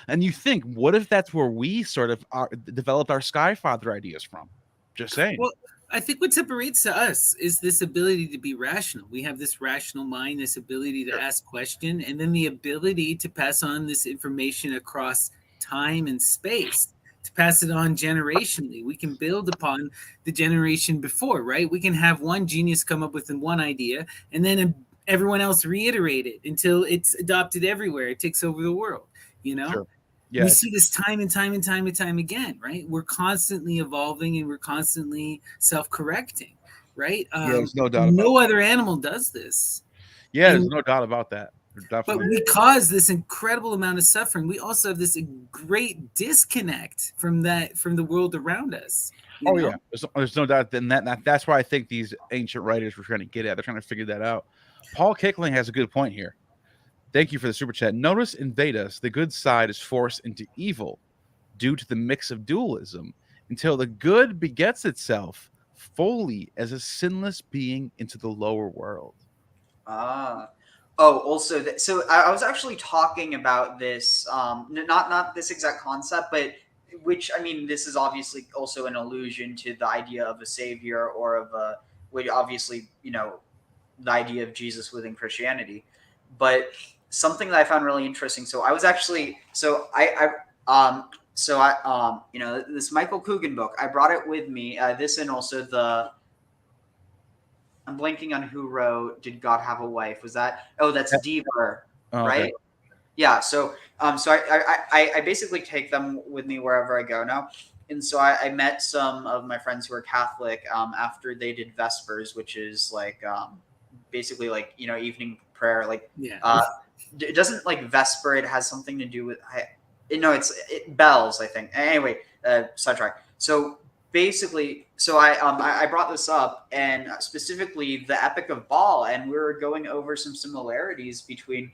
A: And you think, what if that's where we sort of developed our Skyfather ideas from? Just saying.
B: Well, I think what separates us is this ability to be rational. We have this rational mind, this ability to ask questions, and then the ability to pass on this information across time and space, to pass it on generationally. We can build upon the generation before, right? We can have one genius come up with one idea, and then everyone else reiterate it until it's adopted everywhere. It takes over the world. You know,
A: Yeah,
B: We see this time and time and time and time again, right? We're constantly evolving and we're constantly self-correcting, right?
A: there's no doubt about
B: No
A: that.
B: other animal does this.
A: Yeah, there's
B: And
A: no doubt about that.
B: but
A: Definitely.
B: we cause this incredible amount of suffering. We also have this great disconnect from the world around us. You
A: Oh
B: know?
A: yeah, there's no doubt. Then that's why I think these ancient writers were trying to get at. They're trying to figure that out. Paul Kickling has a good point here. Thank you for the super chat. Notice in Vedas, the good side is forced into evil due to the mix of dualism until the good begets itself fully as a sinless being into the lower world.
C: Ah. Oh, also, so I was actually talking about this, not this exact concept, but which, I mean, this is obviously also an allusion to the idea of a savior or of a, which obviously, the idea of Jesus within Christianity. But something that I found really interesting. So I was actually, this Michael Coogan book, I brought it with me. This and also I'm blanking on who wrote "Did God Have a Wife"? Was that? Oh, that's Deaver,
A: Oh,
C: right?
A: okay.
C: Yeah. So I basically take them with me wherever I go now, and so I met some of my friends who are Catholic after they did Vespers, which is like basically like evening prayer. Like it doesn't like Vesper. It has something to do with bells. I think. Anyway, sidetrack. So basically, so I brought this up, and specifically the Epic of Baal, and we were going over some similarities between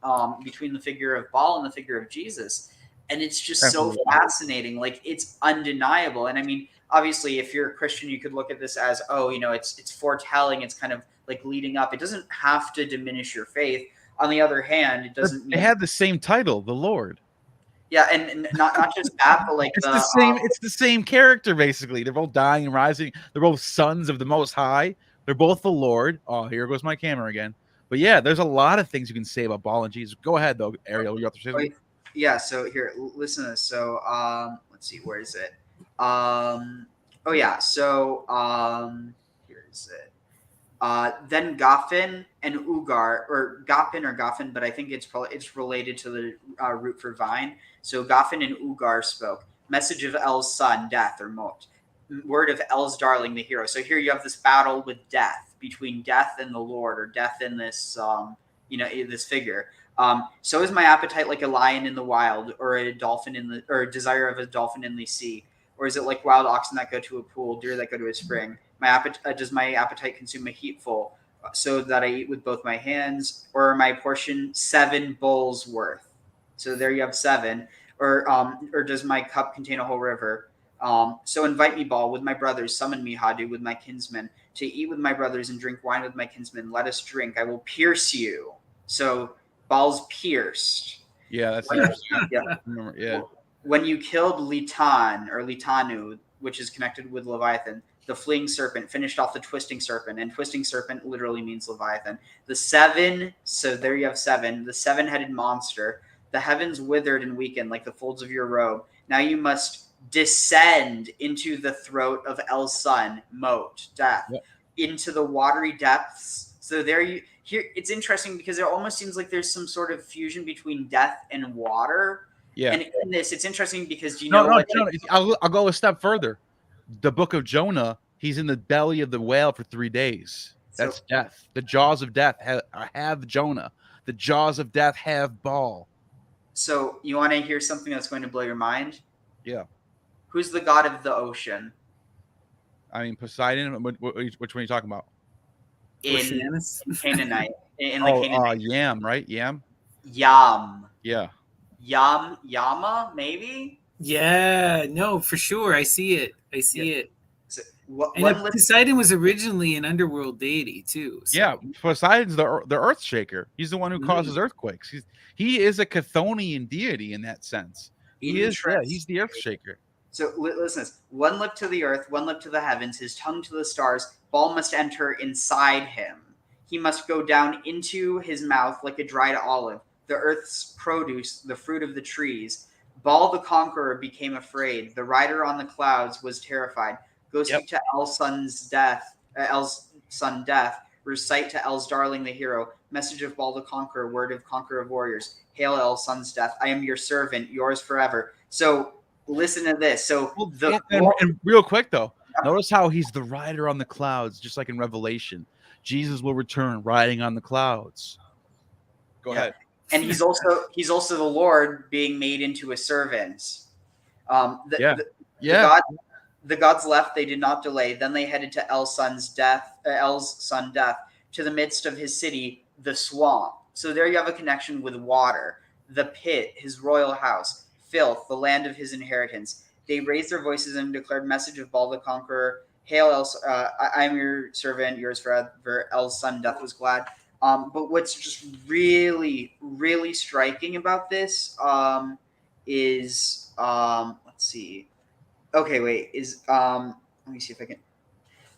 C: the figure of Baal and the figure of Jesus, and it's just so fascinating. Like it's undeniable, and I mean, obviously, if you're a Christian, you could look at this as, it's foretelling. It's kind of like leading up. It doesn't have to diminish your faith. On the other hand, it doesn't.
A: They had the same title, the Lord.
C: Yeah, and not just that, but like
A: it's the same. It's the same character basically. They're both dying and rising. They're both sons of the Most High. They're both the Lord. Oh, here goes my camera again. But yeah, there's a lot of things you can say about Baal and Jesus. Go ahead though, Ariel. You got to say something?
C: Yeah. So here, listen to this. So let's see, where is it? Here is it. Then Goffin and Ugar, or Goffin, but I think it's related to the root for vine. So Goffin and Ugar spoke. Message of El's son, death or Mot. Word of El's darling, the hero. So here you have this battle with death, between death and the Lord, or death in this, this figure. So is my appetite like a lion in the wild, or a dolphin or a desire of a dolphin in the sea? Or is it like wild oxen that go to a pool, deer that go to a spring? Does my appetite consume a heapful, so that I eat with both my hands, or my portion 7 bowls worth? So there you have 7. Or does my cup contain a whole river? So invite me, Baal, with my brothers. Summon me, Hadu, with my kinsmen, to eat with my brothers and drink wine with my kinsmen. Let us drink. I will pierce you. So Baal's pierced.
A: Yeah, that's
C: yeah.
A: Remember, yeah.
C: When you killed Litan or Litanu, which is connected with Leviathan, the fleeing serpent finished off the twisting serpent, and twisting serpent literally means Leviathan. The 7, so there you have 7, the 7-headed monster. The heavens withered and weakened like the folds of your robe. Now you must descend into the throat of El's son, Mot, death, into the watery depths. So here it's interesting because it almost seems like there's some sort of fusion between death and water.
A: Yeah.
C: And in this, it's interesting because
A: I'll go a step further. The book of Jonah, he's in the belly of the whale for 3 days. That's death. The jaws of death have Jonah. The jaws of death have Baal.
C: So you want to hear something that's going to blow your mind?
A: Yeah.
C: Who's the god of the ocean?
A: I mean, Poseidon. Which one are you talking about?
C: In Canaanite.
A: Yam, right? Yam.
C: Yam.
A: Yeah.
C: Yama, maybe?
B: Yeah, no, for sure. I see it. So, Poseidon was originally an underworld deity too.
A: So. Yeah, Poseidon's the earth shaker. He's the one who causes earthquakes. He is a Chthonian deity in that sense. He's the earth shaker.
C: So listen, one lip to the earth, one lip to the heavens, his tongue to the stars. Baal must enter inside him. He must go down into his mouth like a dried olive. The earth's produce, the fruit of the trees. Baal the conqueror became afraid. The rider on the clouds was terrified. Go speak to El's son death. Recite to El's darling the hero. Message of Ball the Conqueror. Word of Conqueror of Warriors. Hail El, son's death. I am your servant, yours forever. So listen to this. So
A: Well, and real quick though, notice how he's the rider on the clouds, just like in Revelation. Jesus will return riding on the clouds. Go ahead.
C: And he's also the Lord being made into a servant. The gods left. They did not delay. Then they headed to El's son Death, to the midst of his city, the swamp. So there you have a connection with water, the pit, his royal house, filth, the land of his inheritance. They raised their voices and declared message of Baal the Conqueror. Hail, I am your servant, yours forever. El's son Death was glad. But what's just really, really striking about this is let's see. Okay, wait. Let me see if I can.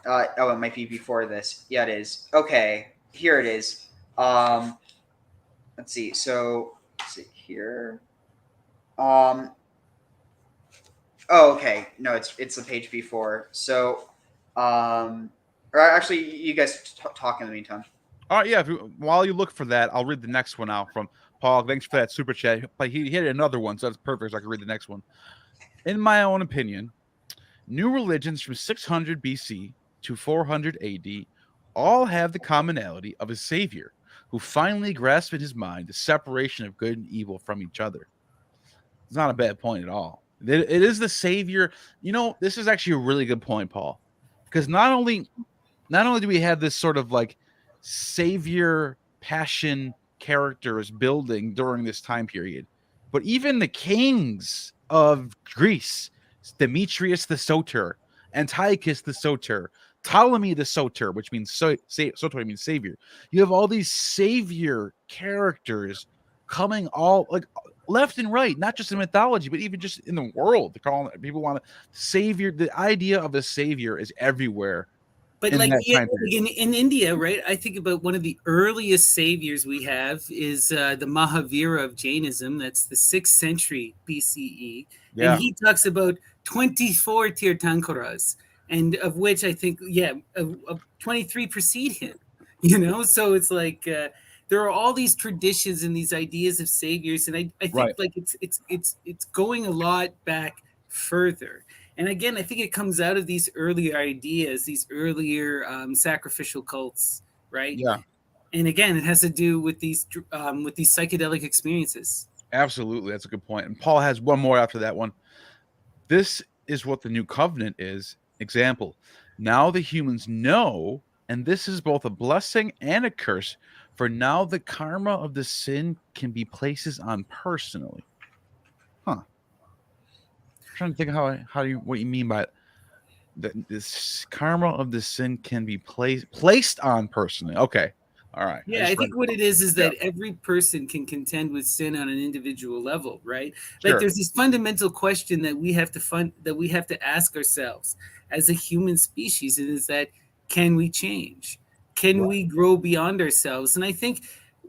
C: It might be before this. Yeah, it is. Okay, here it is. Let's see. So, let's see here. Okay. No, it's the page before. So, or actually, you guys talk in the meantime.
A: All right, yeah. While you look for that, I'll read the next one out from Paul. Thanks for that super chat. But he hit another one, so that's perfect. So I can read the next one. In my own opinion, new religions from 600 BC to 400 AD all have the commonality of a savior who finally grasped in his mind the separation of good and evil from each other. It's not a bad point at all. It is the savior. You know, this is actually a really good point, Paul, because not only do we have this sort of like savior passion characters building during this time period, but even the kings of Greece, Demetrius the Soter, Antiochus the Soter, Ptolemy the Soter, which means Soter means savior. You have all these savior characters coming all like left and right, not just in mythology, but even just in the world. They're calling it, people want a savior. The idea of a savior is everywhere.
B: But like in India, right? I think about one of the earliest saviors we have is the Mahavira of Jainism. That's the 6th century BCE. Yeah. And he talks about 24 Tirthankaras, and of which I think, 23 precede him. You know, so it's like there are all these traditions and these ideas of saviors, and I think like it's going a lot back further. And again, I think it comes out of these earlier ideas, these earlier sacrificial cults, right?
A: Yeah.
B: And again, it has to do with these psychedelic experiences.
A: Absolutely, that's a good point. And Paul has one more after that one. This is what the new covenant is. Example: now the humans know, and this is both a blessing and a curse. For now, the karma of the sin can be places on personally. Huh. Trying to think what you mean by this karma of the sin can be placed on personally. Okay, all right.
B: Yeah, I think what it is that every person can contend with sin on an individual level, right? Sure. Like there's this fundamental question that we have to ask ourselves as a human species, and is that can we change? Can we grow beyond ourselves? And I think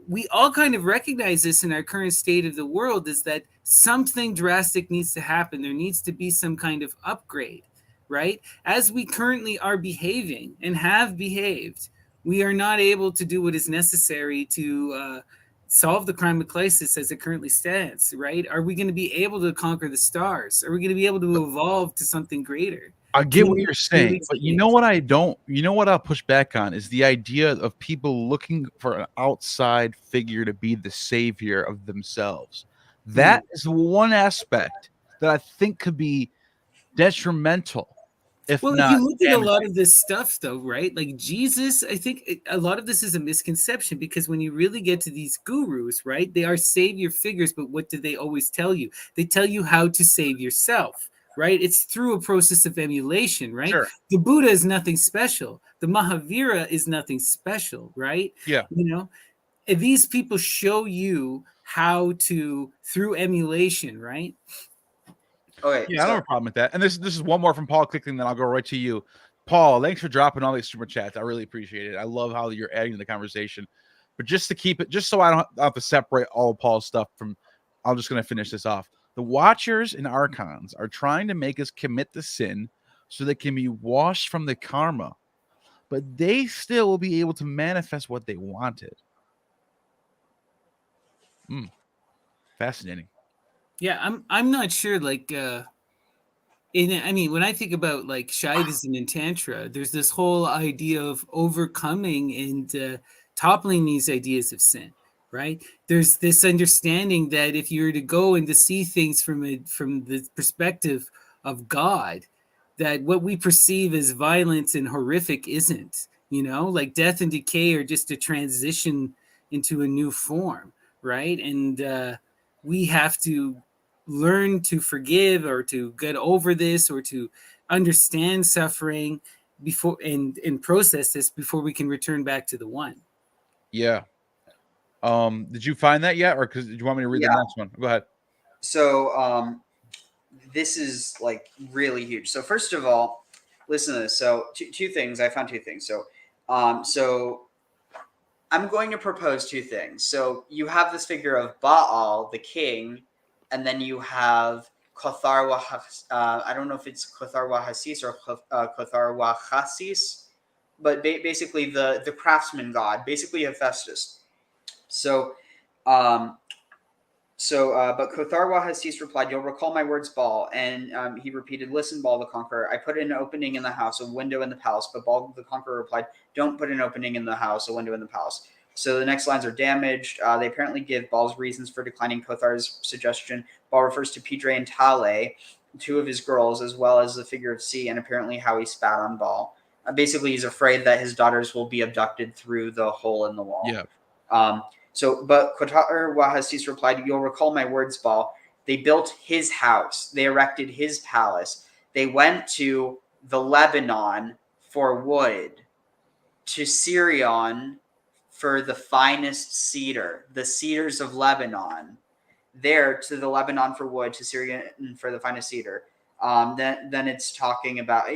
B: we all kind of recognize this in our current state of the world, is that something drastic needs to happen. There needs to be some kind of upgrade, right? As we currently are behaving and have behaved, we are not able to do what is necessary to solve the climate crisis as it currently stands, right? Are we going to be able to conquer the stars? Are we going to be able to evolve to something greater?
A: I get what you're saying, but you know what I'll push back on is the idea of people looking for an outside figure to be the savior of themselves. That is one aspect that I think could be detrimental.
B: If you look at a lot of this stuff, though, right? Like Jesus, I think a lot of this is a misconception, because when you really get to these gurus, right, they are savior figures, but what do they always tell you? They tell you how to save yourself. Right? It's through a process of emulation, right? Sure. The Buddha is nothing special. The Mahavira is nothing special, right?
A: Yeah.
B: You know, and these people show you how to, through emulation, right?
C: Okay.
A: Yeah, I don't have a problem with that. And this is one more from Paul quickly, and then I'll go right to you. Paul, thanks for dropping all these super chats. I really appreciate it. I love how you're adding to the conversation. But just to keep it, just so I don't have to separate all of Paul's stuff from, I'm just going to finish this off. The Watchers and Archons are trying to make us commit the sin so they can be washed from the karma. but they still will be able to manifest what they wanted. Fascinating.
B: Yeah, I'm not sure. Like, I mean, when I think about like Shaivism and Tantra, there's this whole idea of overcoming and toppling these ideas of sin, right? There's this understanding that if you were to go and to see things from the perspective of God, that what we perceive as violence and horrific isn't, like death and decay are just a transition into a new form, right? And we have to learn to forgive or to get over this or to understand suffering before and process this before we can return back to the one.
A: Yeah. Did you find that yet, or because do you want me to read the next one? Go ahead.
C: So this is like really huge. So first of all, listen to this. So two things. I found two things. So I'm going to propose two things. So you have this figure of Baal, the king, and then you have Kothar I don't know if it's Kothar Wahasis or Kothar Wahasis, but basically the craftsman god, basically Hephaestus. So, but Kothar Wahasis replied, "You'll recall my words, Baal." And he repeated, "Listen, Baal the Conqueror. I put an opening in the house, a window in the palace." But Baal the Conqueror replied, "Don't put an opening in the house, a window in the palace." So the next lines are damaged. They apparently give Baal's reasons for declining Kothar's suggestion. Baal refers to Pidre and Tale, two of his girls, as well as the figure of C, and apparently how he spat on Baal. Basically, he's afraid that his daughters will be abducted through the hole in the wall.
A: Yeah.
C: But Kothar Wahasis replied, "You'll recall my words, Baal. They built his house. They erected his palace. They went to the Lebanon for wood, to Sirion for the finest cedar, the cedars of Lebanon. There to the Lebanon for wood, to Sirion for the finest cedar." Then it's talking about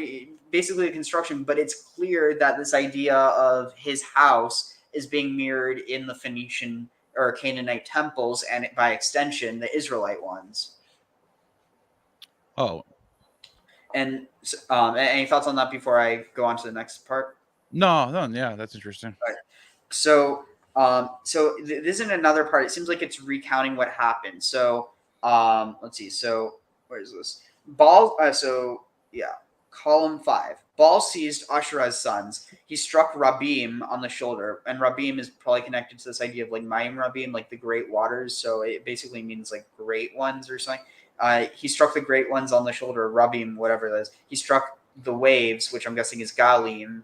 C: basically the construction, but it's clear that this idea of his house is being mirrored in the Phoenician or Canaanite temples, and by extension, the Israelite ones.
A: Oh.
C: And any thoughts on that before I go on to the next part?
A: No, yeah, that's interesting.
C: Right. So this is another part. It seems like it's recounting what happened. So let's see. So where is this? Baal. Column 5. Baal seized Asherah's sons. He struck Rabim on the shoulder, and Rabim is probably connected to this idea of like Mayim Rabim, like the great waters. So it basically means like great ones or something. He struck the great ones on the shoulder, Rabim, whatever that is. He struck the waves, which I'm guessing is Galim,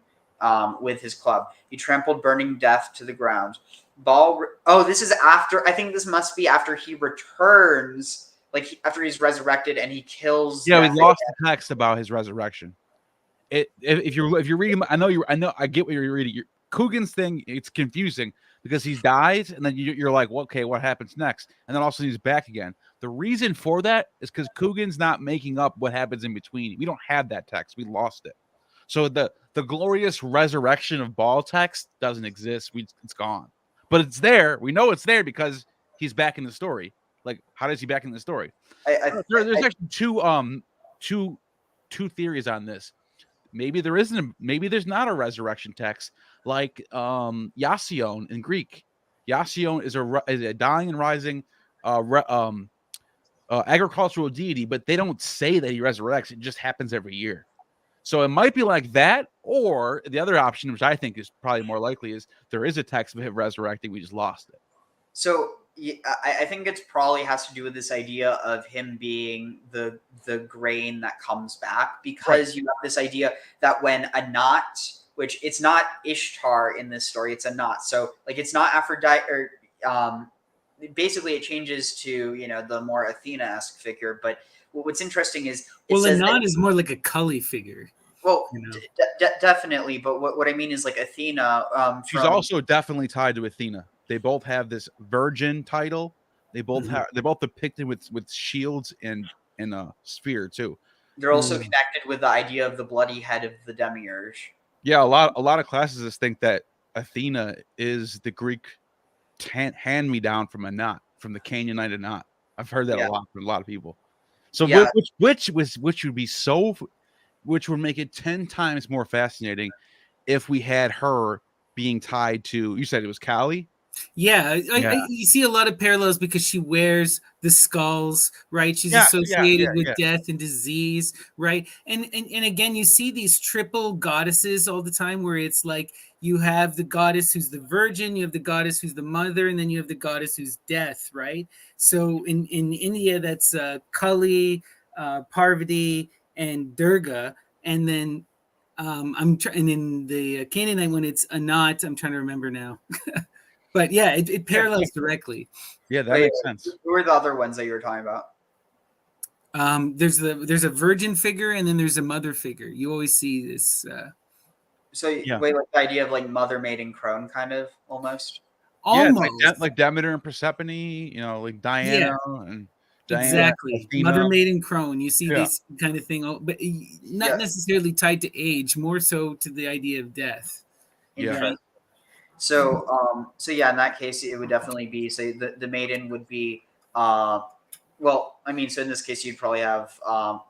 C: with his club. He trampled burning death to the ground. This is after. I think this must be after he returns. Like after he's resurrected and he kills.
A: Yeah, we lost the text about his resurrection. If you're reading, I get what you're reading. Coogan's thing, it's confusing because he dies and then you're like, well, okay, what happens next? And then also he's back again. The reason for that is because Coogan's not making up what happens in between. We don't have that text. We lost it. So the glorious resurrection of Baal text doesn't exist. It's gone, but it's there. We know it's there because he's back in the story. Like, how does he back in the story? There's actually two theories on this. Maybe there's not a resurrection text like Yasion in Greek. Yasion is a dying and rising agricultural deity, but they don't say that he resurrects. It just happens every year. So it might be like that, or the other option, which I think is probably more likely, is there is a text of him resurrecting. We just lost it.
C: So I think it's probably has to do with this idea of him being the grain that comes back, because you have this idea that when a knot, which it's not Ishtar in this story, it's a knot. So like it's not Aphrodite, or basically it changes to the more Athena-esque figure. But what's interesting is
B: a knot is more like a Cully figure.
C: Well, definitely. But what I mean is like Athena.
A: She's also definitely tied to Athena. They both have this virgin title. They both they're both depicted with shields and a sphere too.
C: They're also connected with the idea of the bloody head of the demiurge.
A: Yeah, a lot of classicists think that Athena is the Greek hand me down from a knot, from the Canaanite knot. I've heard that a lot from a lot of people. So which would make it 10 times more fascinating if we had her being tied to, you said it was Kali?
B: Yeah,
A: Yeah.
B: you see a lot of parallels because she wears the skulls, right? She's
A: Yeah,
B: associated with death and disease, right? And again, you see these triple goddesses all the time, where it's like you have the goddess who's the virgin, you have the goddess who's the mother, and then you have the goddess who's death, right? So in India, that's Kali, Parvati, and Durga, and then and in the Canaanite one, it's Anat. I'm trying to remember now. But yeah, it parallels directly.
A: Yeah, that makes sense.
C: Who were the other ones that you were talking about?
B: There's a virgin figure, and then there's a mother figure. You always see this.
C: So wait, like the idea of like mother, maiden, crone, kind of almost.
B: Almost
A: like Demeter and Persephone, you know, like Diana and Diana,
B: exactly.
A: Athena.
B: Mother, maiden, crone. You see this kind of thing, but not necessarily tied to age, more so to the idea of death.
A: Yeah.
B: Right?
C: So in that case, it would definitely be, say, the maiden would be, well, I mean, so in this case, you'd probably have,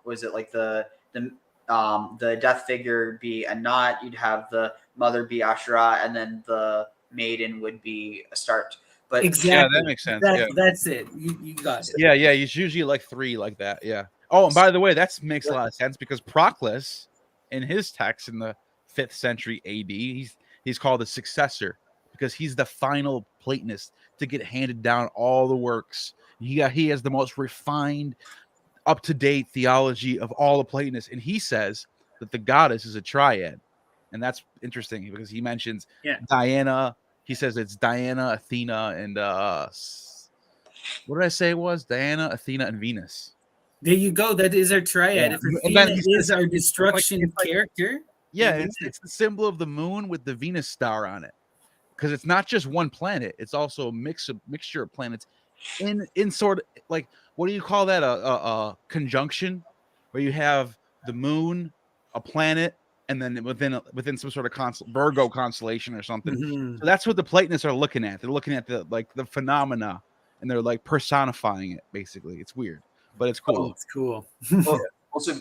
C: was it like the death figure be Anat, you'd have the mother be Asherah, and then the maiden would be Astarte. But
B: exactly,
A: yeah, that makes sense.
B: That's it. You got it.
A: Yeah, it's usually like 3 like that. Yeah. Oh, and by the way, that makes a lot of sense because Proclus, in his text in the 5th century AD, he's called the successor because he's the final Platonist to get handed down all the works. He has the most refined, up-to-date theology of all the Platonists, and he says that the goddess is a triad, and that's interesting because he mentions Diana. He says it's Diana, Athena, and what did I say it was? Diana, Athena, and Venus.
B: There you go. That is our triad. If Athena is our destruction character.
A: Yeah, it's the symbol of the moon with the Venus star on it. Because it's not just one planet, it's also a mixture of planets in sort of like, what do you call that? A conjunction where you have the moon, a planet, and then within some sort of Virgo constellation or something.
B: Mm-hmm.
A: So that's what the Platonists are looking at. They're looking at the phenomena, and they're like personifying it. Basically, it's weird, but it's cool.
B: Oh, it's cool.
C: Well, also,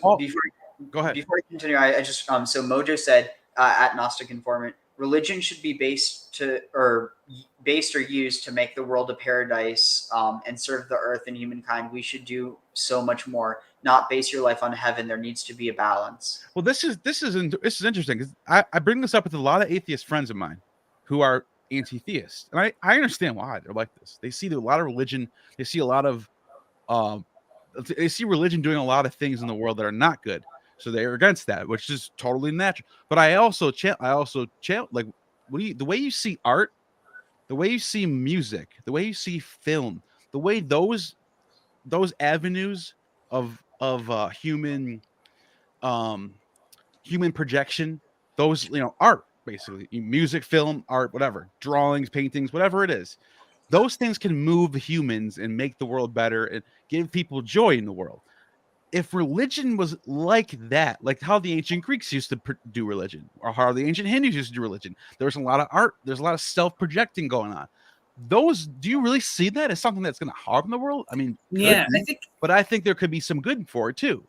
A: go ahead.
C: Before I continue, I just so Mojo said at Gnostic Informant, religion should be based or used to make the world a paradise and serve the earth and humankind. We should do so much more. Not base your life on heaven. There needs to be a balance. Well,
A: this is interesting because I bring this up with a lot of atheist friends of mine who are anti-theist, and I understand why they're like this. They see a lot of religion. They see a lot of they see religion doing a lot of things in the world that are not good. So they're against that, which is totally natural. But I also like, the way you see art, the way you see music, the way you see film, the way those avenues of human projection, those, art, basically music, film, art, whatever, drawings, paintings, whatever it is, those things can move humans and make the world better and give people joy in the world. If religion was like that, like how the ancient Greeks used to do religion, or how the ancient Hindus used to do religion, there's a lot of art, there's a lot of self-projecting going on. Do you really see that as something that's going to harm the world? I mean, I think there could be some good for it too.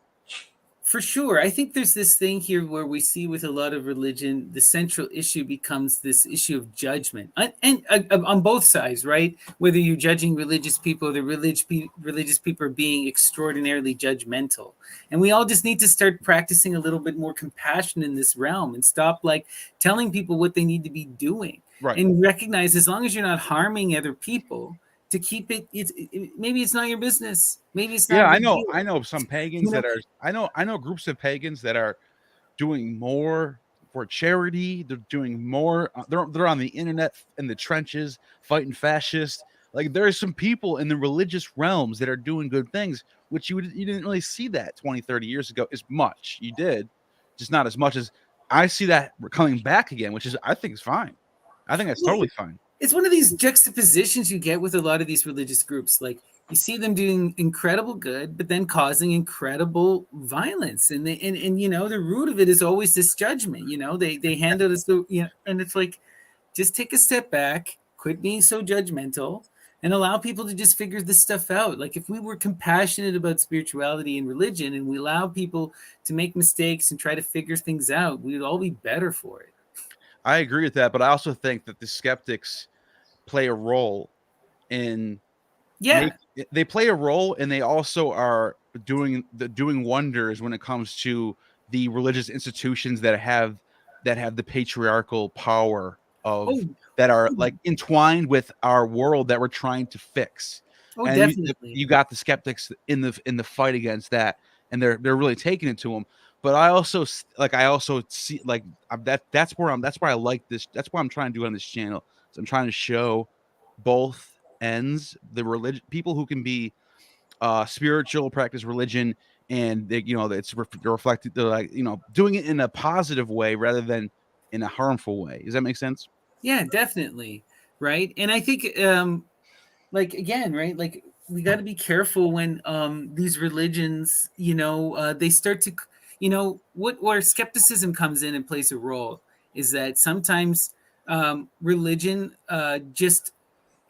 B: For sure. I think there's this thing here where we see with a lot of religion, the central issue becomes this issue of judgment, and on both sides, right? Whether you're judging religious people, or the religious people are being extraordinarily judgmental. And we all just need to start practicing a little bit more compassion in this realm and stop like telling people what they need to be doing.
A: Right.
B: And recognize, as long as you're not harming other people, to keep it, maybe it's not your business. Maybe it's not.
A: Yeah, I know some pagans that are. I know groups of pagans that are doing more for charity. They're doing more. They're on the internet in the trenches fighting fascists. Like, there are some people in the religious realms that are doing good things, which you didn't really see that 20, 30 years ago as much. You did, just not as much as I see that coming back again, which is, I think, is fine. I think that's totally fine.
B: It's one of these juxtapositions you get with a lot of these religious groups. Like, you see them doing incredible good, but then causing incredible violence. And the root of it is always this judgment. They hand it as and it's like, just take a step back, quit being so judgmental, and allow people to just figure this stuff out. Like, if we were compassionate about spirituality and religion, and we allow people to make mistakes and try to figure things out, we'd all be better for it.
A: I agree with that, but I also think that the skeptics play a role in
B: Yeah.
A: they play a role, and they also are doing wonders when it comes to the religious institutions that have the patriarchal power of
B: Oh,
A: that are
B: oh,
A: like entwined with our world that we're trying to fix.
B: oh,
A: And
B: definitely.
A: you got the skeptics in the fight against that, and they're really taking it to them. But I also see like that's where I like this. That's what I'm trying to do on this channel. So I'm trying to show both ends, the religion, people who can be spiritual, practice religion, and they, it's reflected, they're like, doing it in a positive way rather than in a harmful way. Does that make sense?
B: Yeah, definitely. Right. And I think like again, right, like we got to be careful when these religions, they start to, what where skepticism comes in and plays a role is that sometimes religion just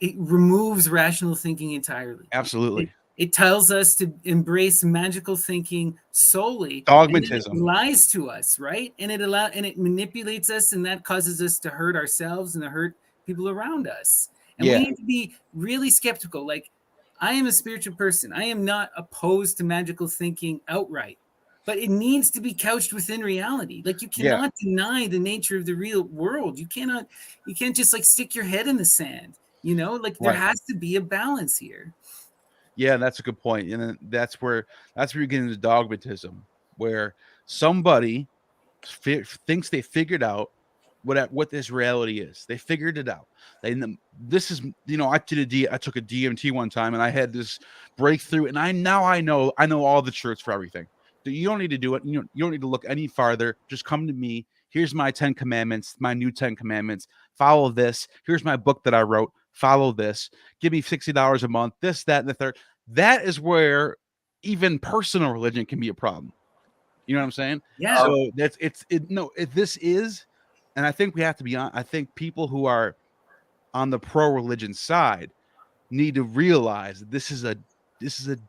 B: it removes rational thinking entirely. It,
A: Absolutely.
B: it tells us to embrace magical thinking solely, and then it
A: Dogmatism.
B: lies to us, right? And it manipulates us, and that causes us to hurt ourselves and to hurt people around us. And we
A: Yeah.
B: need to be really skeptical. Like, I am a spiritual person. I am not opposed to magical thinking outright, but it needs to be couched within reality. Like, you
A: Yeah.
B: cannot deny the nature of the real world. You can't just like stick your head in the sand. Like there
A: Right.
B: has to be a balance here.
A: Yeah, that's a good point. And then that's where you get into dogmatism, where somebody thinks they figured out what this reality is. They figured it out. This is, I took a DMT one time, and I had this breakthrough, and I know all the truths for everything. So you don't need to do it. You don't need to look any farther. Just come to me. Here's my 10 commandments, my new 10 commandments. Follow this. Here's my book that I wrote. Follow this. Give me $60 a month. This, that, and the third. That is where even personal religion can be a problem. You know what I'm saying?
B: Yeah.
A: So this is, and I think we have to be on. I think people who are on the pro religion side need to realize that this is a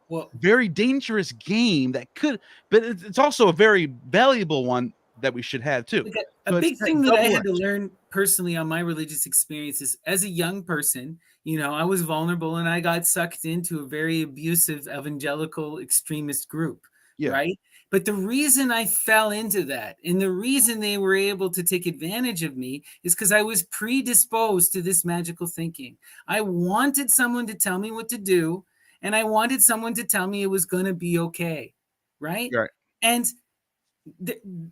B: Well,
A: very dangerous game that could, but it's also a very valuable one that we should have too.
B: like a
A: So it's
B: big thing that I
A: double
B: had to
A: edged.
B: learn personally on my religious experiences as a young person, I was vulnerable and I got sucked into a very abusive evangelical extremist group,
A: Yeah,
B: right? But the reason I fell into that and the reason they were able to take advantage of me is because I was predisposed to this magical thinking. I wanted someone to tell me what to do, and I wanted someone to tell me it was going to be okay, right?
A: right.
B: And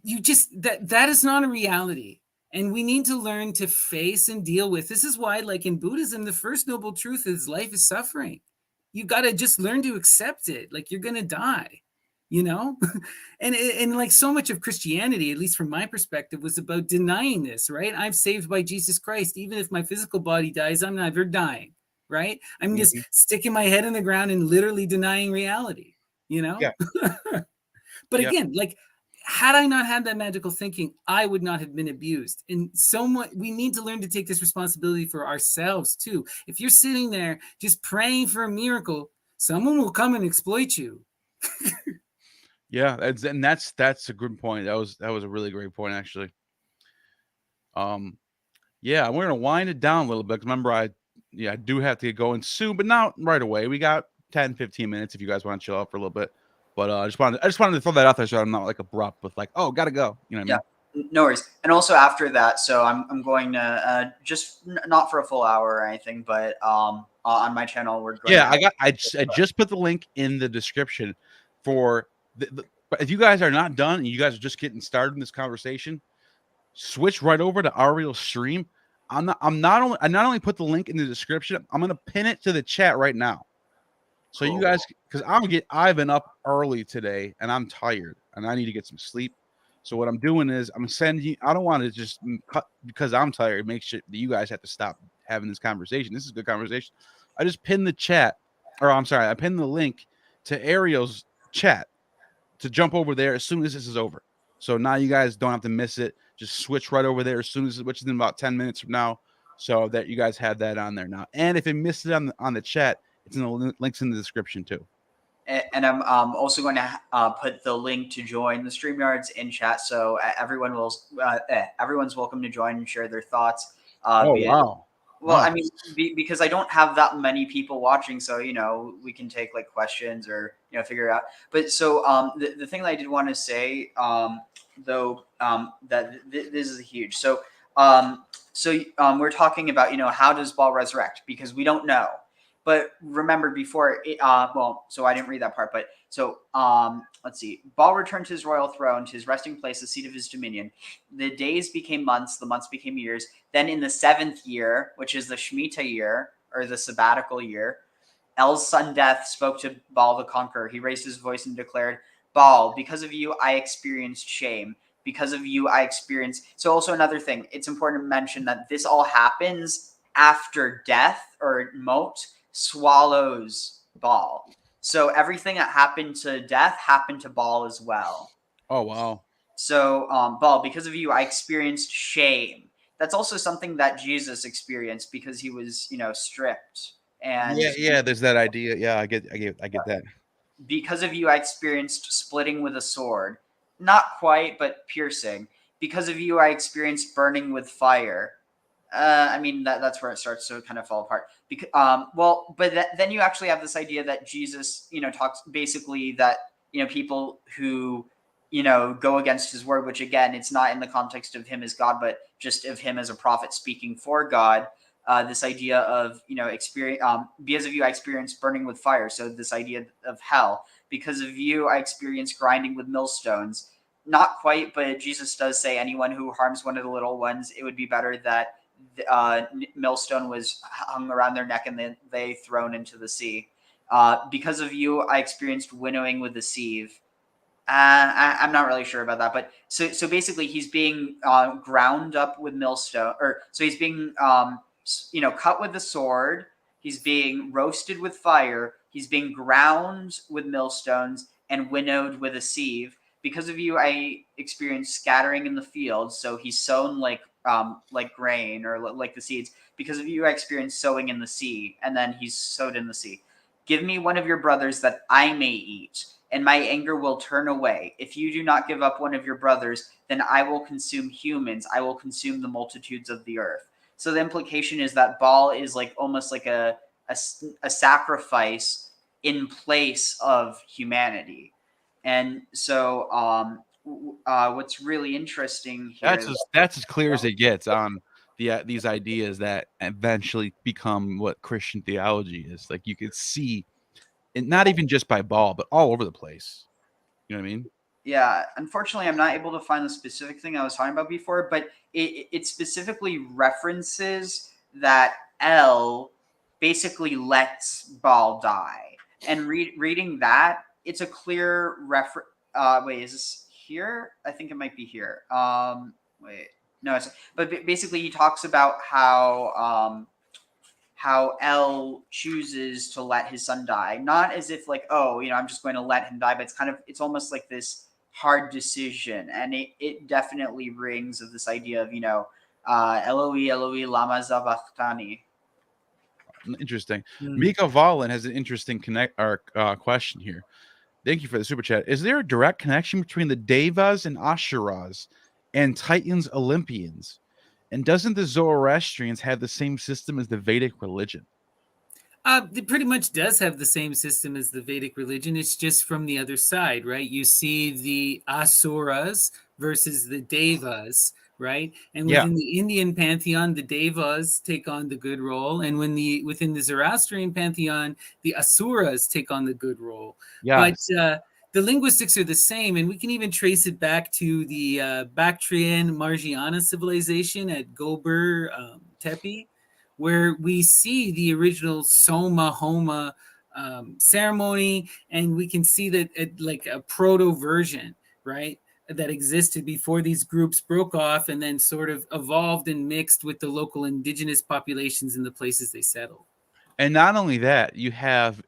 B: you just that is not a reality, and we need to learn to face and deal with. This is why, like in Buddhism, the first noble truth is life is suffering. You got to just learn to accept it. Like, you're gonna die, you know and like so much of Christianity, at least from my perspective, was about denying this, right? I'm saved by Jesus Christ. Even if my physical body dies, I'm never dying, right? I'm just
A: Mhm.
B: sticking my head in the ground and literally denying reality, you know
A: Yeah,
B: but
A: yeah,
B: again, like, had I not had that magical thinking, I would not have been abused. And so much, we need to learn to take this responsibility for ourselves too. If you're sitting there just praying for a miracle, someone will come and exploit you.
A: yeah. That's a good point. That was a really great point, actually. Um, Yeah, we're gonna wind it down a little bit, 'cause remember, I do have to get going soon, but not right away. We got 10, 15 minutes if you guys want to chill out for a little bit. But I just wanted to throw that out there so I'm not like abrupt with like, oh, gotta go. You know what I
C: Yeah,
A: mean?
C: no worries. And also after that, so I'm going to just not for a full hour or anything, but on my channel we're going to
A: Yeah,
C: have.
A: I just put the link in the description for but if you guys are not done and you guys are just getting started in this conversation, switch right over to Ariel's stream. I not only put the link in the description, I'm gonna pin it to the chat right now. So you
C: Cool.
A: guys, because I've been up early today and I'm tired and I need to get some sleep. So what I'm doing is I'm sending you. I don't want to just cut because I'm tired. Make sure that you guys have to stop having this conversation. This is a good conversation. I just pinned the chat, or I'm sorry, I pinned the link to Ariel's chat to jump over there as soon as this is over. So now you guys don't have to miss it. Just switch right over there as soon as, which is in about 10 minutes from now, so that you guys have that on there now. And if you missed it on the chat, it's in the links in the description too.
C: And I'm also going to put the link to join the StreamYards in chat, so everyone's welcome to join and share their thoughts.
A: Oh,
C: Be it
A: wow.
C: Well, I
A: Nice.
C: mean, because I don't have that many people watching, so we can take like questions or figure it out. But so the thing that I did want to say, though, this is huge. We're talking about how does Ball resurrect, because we don't know. But remember, before so I didn't read that part, but so let's see. Ball returned to his royal throne, to his resting place, the seat of his dominion. The days became months, the months became years. Then in the 7th year, which is the Shemitah year, or the sabbatical year, El's son Death spoke to Baal the Conqueror. He raised his voice and declared, Baal, because of you, I experienced shame. Because of you, I experienced... So also another thing, it's important to mention that this all happens after Death, or Mot, swallows Baal. So everything that happened to Death happened to Baal as well.
A: Oh, wow.
C: So, Baal, because of you, I experienced shame. That's also something that Jesus experienced because he was, stripped. And
A: Yeah, there's that idea. Yeah, I get that.
C: because of you, I experienced splitting with a sword. Not quite, but piercing. Because of you, I experienced burning with fire. I mean, that's where it starts to kind of fall apart. Because, then you actually have this idea that Jesus, talks basically that, people who, go against his word, which again, it's not in the context of him as God, but just of him as a prophet speaking for God. This idea of, experience, because of you, I experienced burning with fire. So this idea of hell. Because of you, I experienced grinding with millstones. Not quite, but Jesus does say anyone who harms one of the little ones, it would be better that millstone was hung around their neck and then they thrown into the sea. Because of you, I experienced winnowing with the sieve. I'm not really sure about that, but so basically he's being ground up with millstone, or so he's being cut with the sword. He's being roasted with fire. He's being ground with millstones and winnowed with a sieve. Because of you, I experienced scattering in the field. So he's sown like grain or like the seeds. Because of you, I experienced sowing in the sea, and then he's sowed in the sea. Give me one of your brothers that I may eat, and my anger will turn away. If you do not give up one of your brothers, then I will consume humans. I will consume the multitudes of the earth. So the implication is that Baal is like almost like a sacrifice in place of humanity. And so what's really interesting here...
A: That's as clear as it gets on these ideas that eventually become what Christian theology is. Like, you could see, and not even just by Baal, but all over the place. You know what I mean?
C: Yeah, unfortunately, I'm not able to find the specific thing I was talking about before, but it specifically references that El basically lets Baal die. And reading that, it's a clear reference. Wait, is this here? I think it might be here. Wait, no, but basically he talks about how El chooses to let his son die, not as if like, oh, I'm just going to let him die, but it's almost like this hard decision, and it definitely rings of this idea of Eloi Eloi lama sabachthani.
A: Interesting. Mika Valen has an interesting question here. Thank you for the super chat. Is there a direct connection between the Devas and Asherahs and Titans Olympians? And doesn't the Zoroastrians have the same system as the Vedic religion?
B: It pretty much does have the same system as the Vedic religion. It's just from the other side, right? You see the Asuras versus the Devas, right? And within the Indian pantheon, the Devas take on the good role, and within the Zoroastrian pantheon, the Asuras take on the good role. Yes. But the linguistics are the same, and we can even trace it back to the Bactrian Margiana civilization at Gober Tepe, where we see the original Soma Homa ceremony, and we can see that like a proto version, right, that existed before these groups broke off and then sort of evolved and mixed with the local indigenous populations in the places they settled.
A: And not only that, you have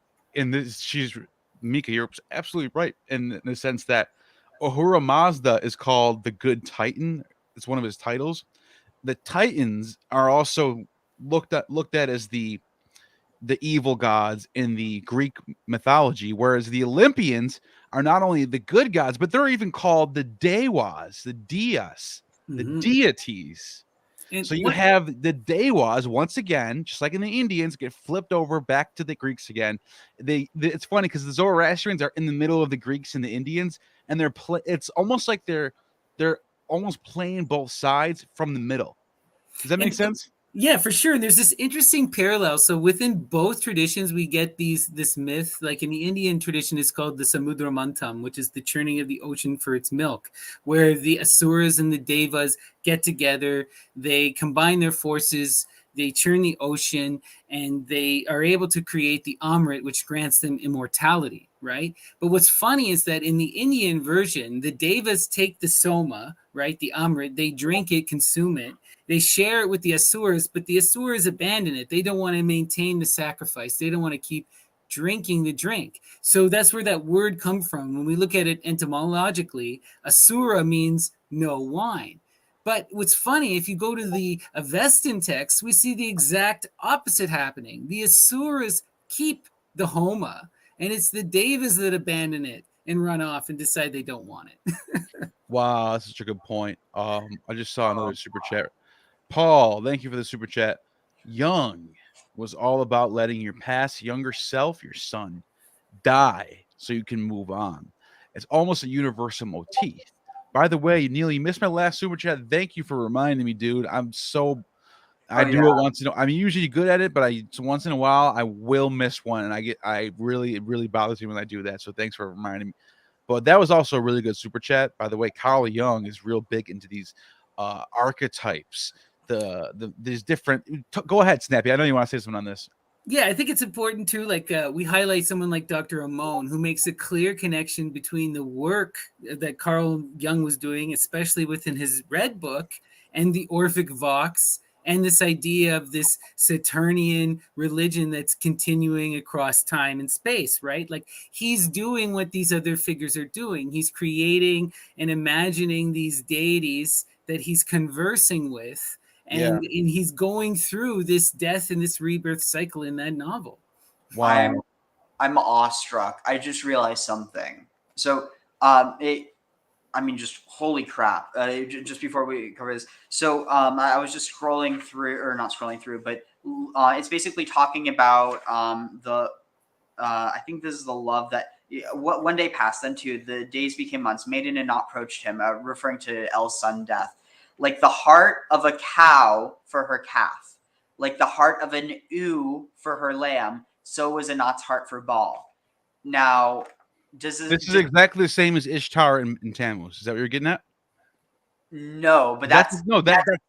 A: Mika, you're absolutely right in the sense that Ahura Mazda is called the Good Titan. It's one of his titles. The Titans are also looked at as the the evil gods in the Greek mythology, whereas the Olympians are not only the good gods, but they're even called the Dewas, the Dias, the deities.
B: And
A: So you have the Dewas once again, just like in the Indians, get flipped over back to the Greeks again. It's funny because the Zoroastrians are in the middle of the Greeks and the Indians, and it's almost like they're almost playing both sides from the middle. Does that make sense?
B: Yeah, for sure. And there's this interesting parallel. So within both traditions, we get this myth. Like in the Indian tradition, it's called the Samudra Mantham, which is the churning of the ocean for its milk, where the Asuras and the Devas get together, they combine their forces, they churn the ocean, and they are able to create the Amrit, which grants them immortality, right? But what's funny is that in the Indian version, the Devas take the Soma, right, the Amrit, they drink it, consume it, they share it with the Asuras, but the Asuras abandon it. They don't want to maintain the sacrifice. They don't want to keep drinking the drink. So that's where that word comes from. When we look at it etymologically, Asura means no wine. But what's funny, if you go to the Avestan text, we see the exact opposite happening. The Asuras keep the Homa, and it's the Devas that abandon it and run off and decide they don't want it.
A: Wow, that's such a good point. I just saw another super chat. Paul, thank you for the super chat. Young was all about letting your past younger self, your son, die so you can move on. It's almost a universal motif. By the way, Neil, you missed my last super chat. Thank you for reminding me, dude. I do it once in a, I'm usually good at it, but once in a while I will miss one, and it really bothers me when I do that. So thanks for reminding me. But that was also a really good super chat. By the way, Kyle Young is real big into these archetypes. There's different. Go ahead, Snappy. I know you want to say something on this.
B: Yeah, I think it's important too. Like we highlight someone like Dr. Ehrman, who makes a clear connection between the work that Carl Jung was doing, especially within his Red Book, and the Orphic Vox, and this idea of this Saturnian religion that's continuing across time and space, right? Like he's doing what these other figures are doing. He's creating and imagining these deities that he's conversing with. And he's going through this death and this rebirth cycle in that novel.
A: Wow.
C: I'm awestruck. I just realized something. So, just holy crap. Just before we cover this. So, I was just scrolling through, or not scrolling through, but it's basically talking about I think this is the love that one day passed, then two, the days became months, maiden and not approached him, referring to El's son death. Like the heart of a cow for her calf, like the heart of an ewe for her lamb, so was Anat's heart for Baal. Now, this is
A: exactly the same as Ishtar and Tammuz. Is that what you're getting at?
C: No, but
A: that's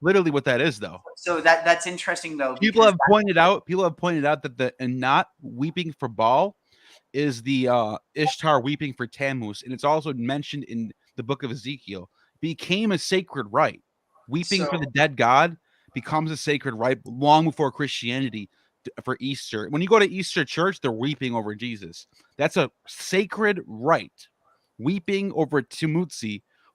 A: literally what that is, though.
C: So that's interesting, though.
A: People have pointed out that the Anat weeping for Baal is the Ishtar weeping for Tammuz, and it's also mentioned in the book of Ezekiel. Became a sacred rite. Weeping for the dead god becomes a sacred rite long before Christianity for Easter. When you go to Easter church, they're weeping over Jesus. That's a sacred rite. Weeping over Tammuz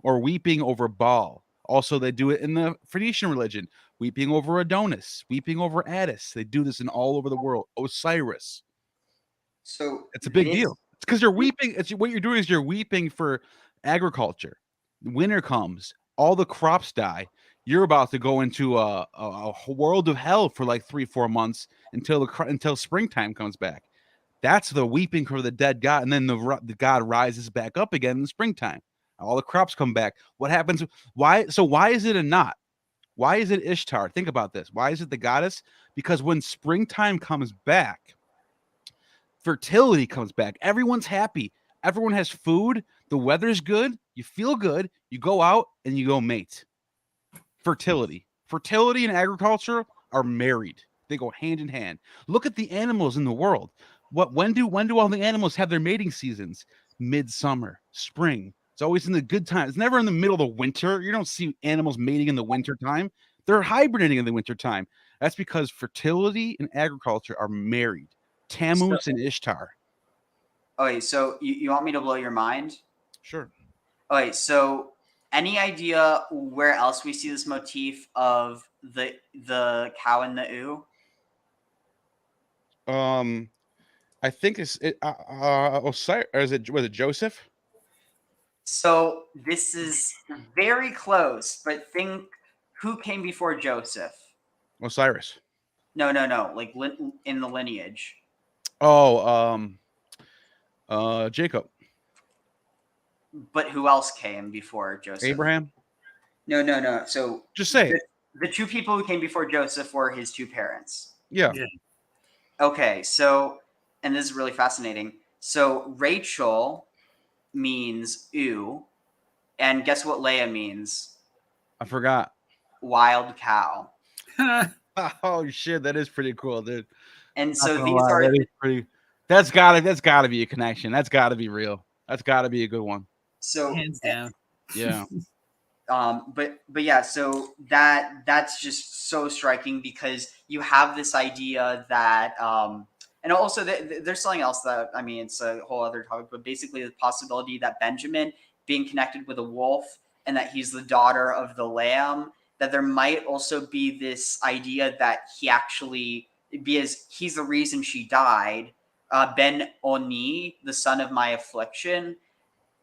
A: or weeping over Baal. Also, they do it in the Phoenician religion. Weeping over Adonis. Weeping over Attis. They do this in all over the world. Osiris.
C: So
A: it's a big deal. It's because you're weeping. What you're doing is you're weeping for agriculture. Winter comes. All the crops die. You're about to go into a world of hell for like 3-4 months until springtime comes back. That's the weeping for the dead god, and then the god rises back up again in the springtime. All the crops come back. What happens? Why is it a knot? Why is it Ishtar? Think about this. Why is it the goddess? Because when springtime comes back, fertility comes back. Everyone's happy. Everyone has food. The weather's good. You feel good. You go out and you go mate. Fertility and agriculture are married. They go hand in hand. Look at the animals in the world. When do all the animals have their mating seasons? Midsummer, spring. It's always in the good time. It's never in the middle of the winter. You don't see animals mating in the winter time. They're hibernating in the winter time. That's because fertility and agriculture are married. Tammuz and Ishtar.
C: Okay, so you want me to blow your mind?
A: Sure.
C: Okay, so any idea where else we see this motif of the cow and the ewe?
A: I think it's Osiris, or was it Joseph?
C: So this is very close, but think who came before Joseph?
A: Osiris.
C: No, like in the lineage.
A: Oh, Jacob.
C: But who else came before Joseph?
A: Abraham.
C: No. So
A: Just say it.
C: The two people who came before Joseph were his two parents.
A: Yeah.
C: Okay, so, and this is really fascinating. So Rachel means ewe, and guess what Leah means?
A: I forgot.
C: Wild cow.
A: Oh shit, that is pretty cool, dude.
C: And
A: Not
C: so
A: gonna
C: these
A: lie,
C: are
A: that is pretty. That's gotta be a connection. That's gotta be real. That's gotta be a good one.
C: so
B: Hands down.
A: Yeah.
C: but yeah, so that's just so striking because you have this idea that and also there's something else that, I mean, it's a whole other topic, but basically the possibility that Benjamin being connected with a wolf and that he's the daughter of the lamb, that there might also be this idea that he actually, because he's the reason she died, Ben Oni, the son of my affliction.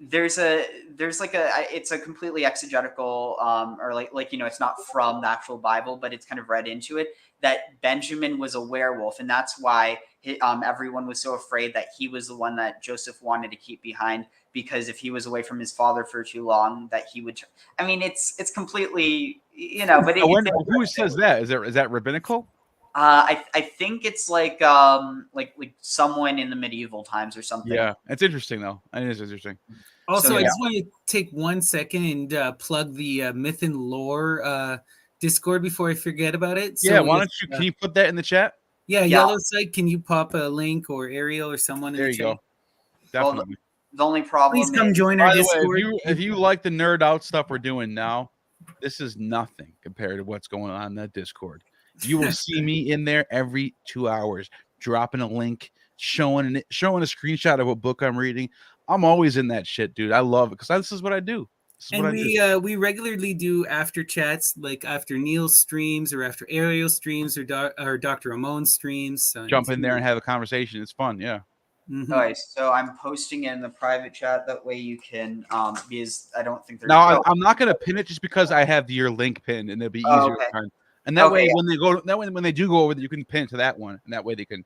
C: There's like it's a completely exegetical or like it's not from the actual Bible, but it's kind of read into it that Benjamin was a werewolf, and that's why everyone was so afraid that he was the one that Joseph wanted to keep behind, because if he was away from his father for too long, that he would. I mean, it's completely, but
A: Who says that? Is that rabbinical?
C: I think it's like someone in the medieval times or something.
A: Yeah, it's interesting though. It is interesting.
B: Also,
C: So,
B: I
C: yeah.
B: just want to take 1 second and plug the Myth and Lore Discord before I forget about it.
A: Yeah,
B: So
A: why don't you? Can you put that in the chat?
B: Yeah, Yellow Site. Can you pop a link, or Ariel or someone?
A: There
B: in
A: you
B: the
A: go.
B: chat?
A: Definitely.
C: Well, the only problem.
B: Please come join our
A: By the
B: Discord.
A: way, if you like the nerd out stuff we're doing now, this is nothing compared to what's going on in that Discord. You will see me in there every 2 hours, dropping a link, showing a screenshot of a book I'm reading. I'm always in that shit, dude. I love it because this is what I do.
B: And we regularly do after chats, like after Neil's streams or after Ariel streams or Dr. Ramon's streams. So
A: jump in there and have a conversation. It's fun, yeah.
C: Mm-hmm. All right, so I'm posting in the private chat. That way you can, because I don't think there's.
A: No, I'm not gonna pin it just because I have your link pinned, and it'll be easier to find. And that way, when they go, when they do go over, you can pin it to that one, and that way they can.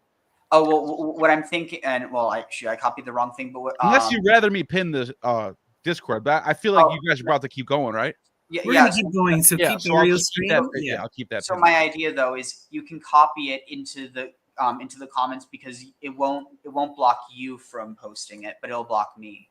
C: Oh well, what I'm thinking, and well, I copied the wrong thing, but
A: unless you'd rather me pin the Discord, but I feel like you guys are about to keep going, right?
B: Yeah, we're gonna keep going. So keep the real stream.
A: I'll keep that.
C: So my idea though is you can copy it into the comments, because it won't block you from posting it, but it'll block me.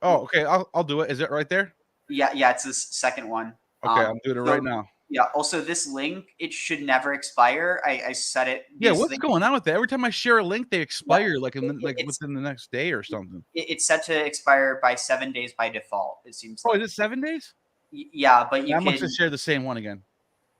A: Oh, okay. I'll do it. Is it right there?
C: Yeah. It's the second one.
A: Okay, I'm doing it right now.
C: Yeah. Also, this link, it should never expire. I set it.
A: Yeah. What's going on with that? Every time I share a link, they expire within the next day or something.
C: It's set to expire by 7 days by default. It seems.
A: Oh, is it 7 days?
C: Yeah, but you
A: I must have shared the same one again.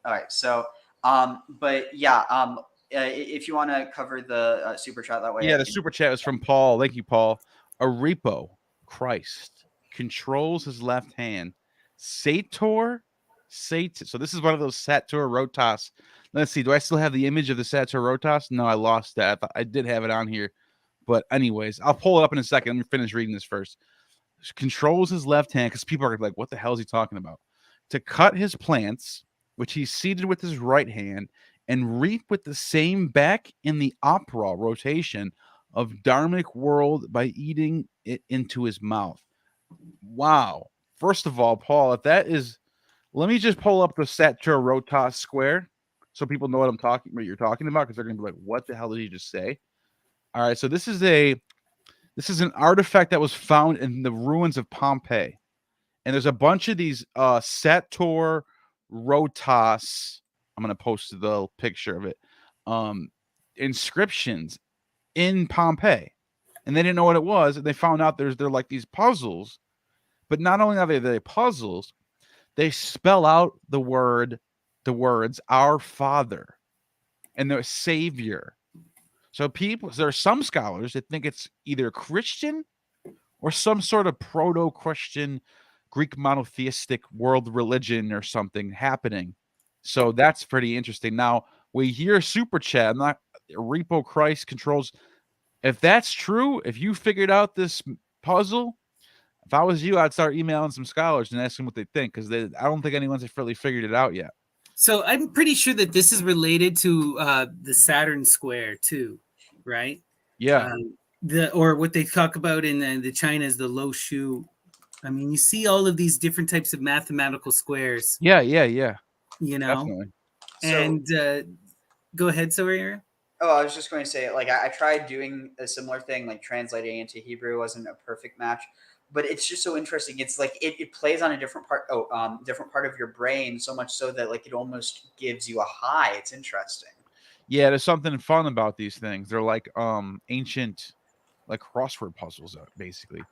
C: All right. So, but yeah, if you want to cover the super chat that way.
A: Yeah, the super chat is from Paul. Thank you, Paul. Arepo, Christ, controls his left hand. Sator. So this is one of those Sator Rotas. Let's see. Do I still have the image of the Sator Rotas? No, I lost that. I did have it on here. But anyways, I'll pull it up in a second. Let me finish reading this first. Controls his left hand, because people are like, what the hell is he talking about? To cut his plants, which he seeded with his right hand, and reap with the same back in the opera rotation of Dharmic world by eating it into his mouth. Wow. First of all, Paul, if that is, let me just pull up the Satura Rotas square so people know what you're talking about, because they're going to be like, what the hell did he just say? All right, so this is an artifact that was found in the ruins of Pompeii. And there's a bunch of these Sator Rotas. I'm going to post the picture of it. Inscriptions in Pompeii. And they didn't know what it was. And they found out they're like these puzzles. But not only are they puzzles, they spell out the words, our Father and their Savior. So there are some scholars that think it's either Christian or some sort of proto-Christian Greek monotheistic world religion or something happening. So that's pretty interesting. Now we hear super chat. repo Christ controls. If that's true, if you figured out this puzzle, if I was you, I'd start emailing some scholars and asking what they think, because I don't think anyone's really figured it out yet.
B: So I'm pretty sure that this is related to the Saturn square too, right?
A: Yeah.
B: Or what they talk about in the China is the low shu. I mean, you see all of these different types of mathematical squares.
A: Yeah.
B: You know,
A: Definitely.
B: and go ahead, sorry, Ariel.
C: Oh, I was just going to say, like, I tried doing a similar thing, like translating into Hebrew wasn't a perfect match, but it's just so interesting. It's like it plays on a different part, different part of your brain, so much so that like it almost gives you a high. It's interesting.
A: Yeah, there's something fun about these things. They're like ancient, like crossword puzzles, basically.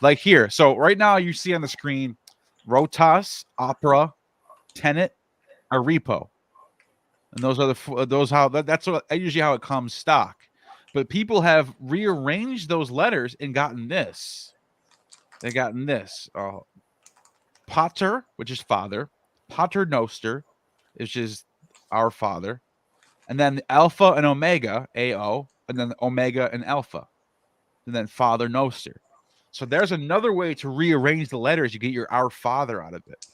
A: Like here, so right now you see on the screen, Rotas, Opera, Tenet, a repo. And those are that's usually how it comes stock. But people have rearranged those letters and gotten this. They gotten this. Pater, which is father. Pater Noster, which is our father. And then Alpha and Omega, AO, and then Omega and Alpha. And then Father Noster. So there's another way to rearrange the letters. You get your Our Father out of it,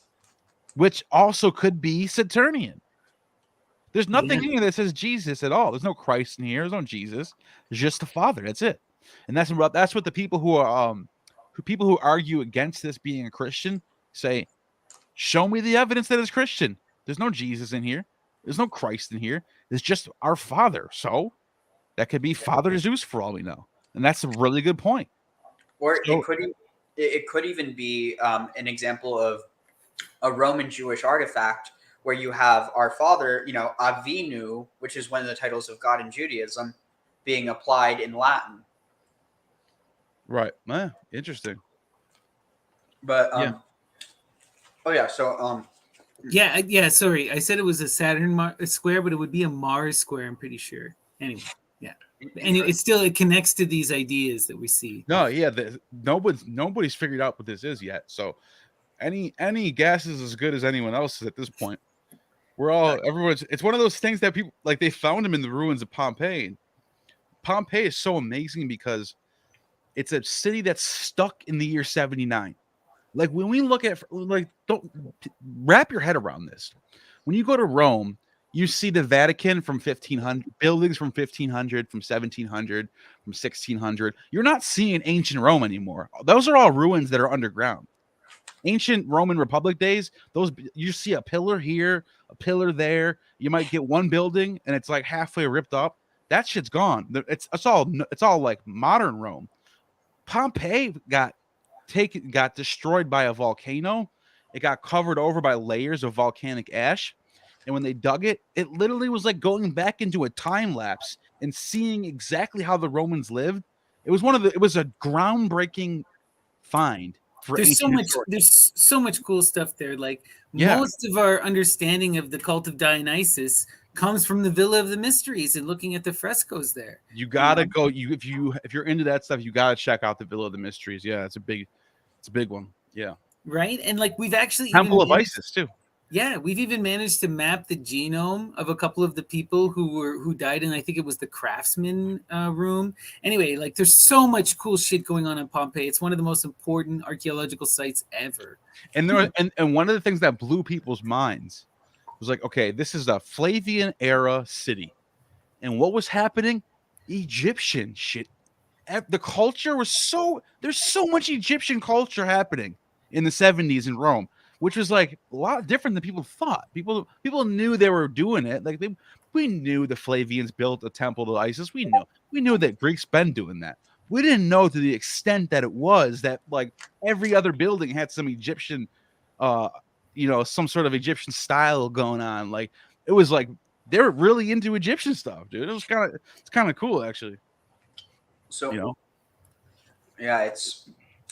A: which also could be Saturnian. There's nothing in here that says Jesus at all. There's no Christ in here. There's no Jesus. There's just the Father. That's it. And that's what the people who are people who argue against this being a Christian say. Show me the evidence that it's Christian. There's no Jesus in here. There's no Christ in here. It's just our Father. So that could be Father Zeus for all we know. And that's a really good point.
C: Or it could even be an example of a Roman Jewish artifact where you have our Father, Avinu, which is one of the titles of God in Judaism, being applied in Latin.
A: Right. Interesting.
C: But
A: yeah.
C: Oh yeah, so
B: yeah. Sorry, I said it was a Saturn square, but it would be a Mars square. I'm pretty sure. Anyway, yeah, and it connects to these ideas that we see.
A: No, yeah, nobody's figured out what this is yet. So any guess is as good as anyone else's at this point. It's one of those things that people like. They found them in the ruins of Pompeii. Pompeii is so amazing because it's a city that's stuck in the year 79. Like when we look at, like, don't wrap your head around this. When you go to Rome, you see the Vatican from 1500, buildings from 1500, from 1700, from 1600. You're not seeing ancient Rome anymore. Those are all ruins that are underground. Ancient Roman Republic days, you see a pillar here, a pillar there. You might get one building and it's like halfway ripped up. That shit's gone. It's all like modern Rome. Pompeii got destroyed by a volcano. It got covered over by layers of volcanic ash. And when they dug it, it literally was like going back into a time lapse and seeing exactly how the Romans lived. It was a groundbreaking find.
B: There's so much cool stuff there. Like most of our understanding of the cult of Dionysus comes from the Villa of the Mysteries and looking at the frescoes there.
A: You gotta go. If you're into that stuff, you gotta check out the Villa of the Mysteries. Yeah, it's a big one. Yeah,
B: right. And like we've actually
A: Temple of Isis too.
B: Yeah, we've even managed to map the genome of a couple of the people who died in, I think it was the Craftsman room. Anyway, like there's so much cool shit going on in Pompeii. It's one of the most important archaeological sites ever.
A: And there and one of the things that blew people's minds was like, okay, this is a Flavian era city, and what was happening? Egyptian shit. The culture was there's so much Egyptian culture happening in the 70s in Rome, which was like a lot different than people thought. People knew they were doing it. Like we knew the Flavians built a temple to Isis. We knew that Greeks been doing that. We didn't know to the extent that it was that like every other building had some Egyptian, some sort of Egyptian style going on. Like it was like they were really into Egyptian stuff, dude. It's kind of cool actually.
C: So yeah,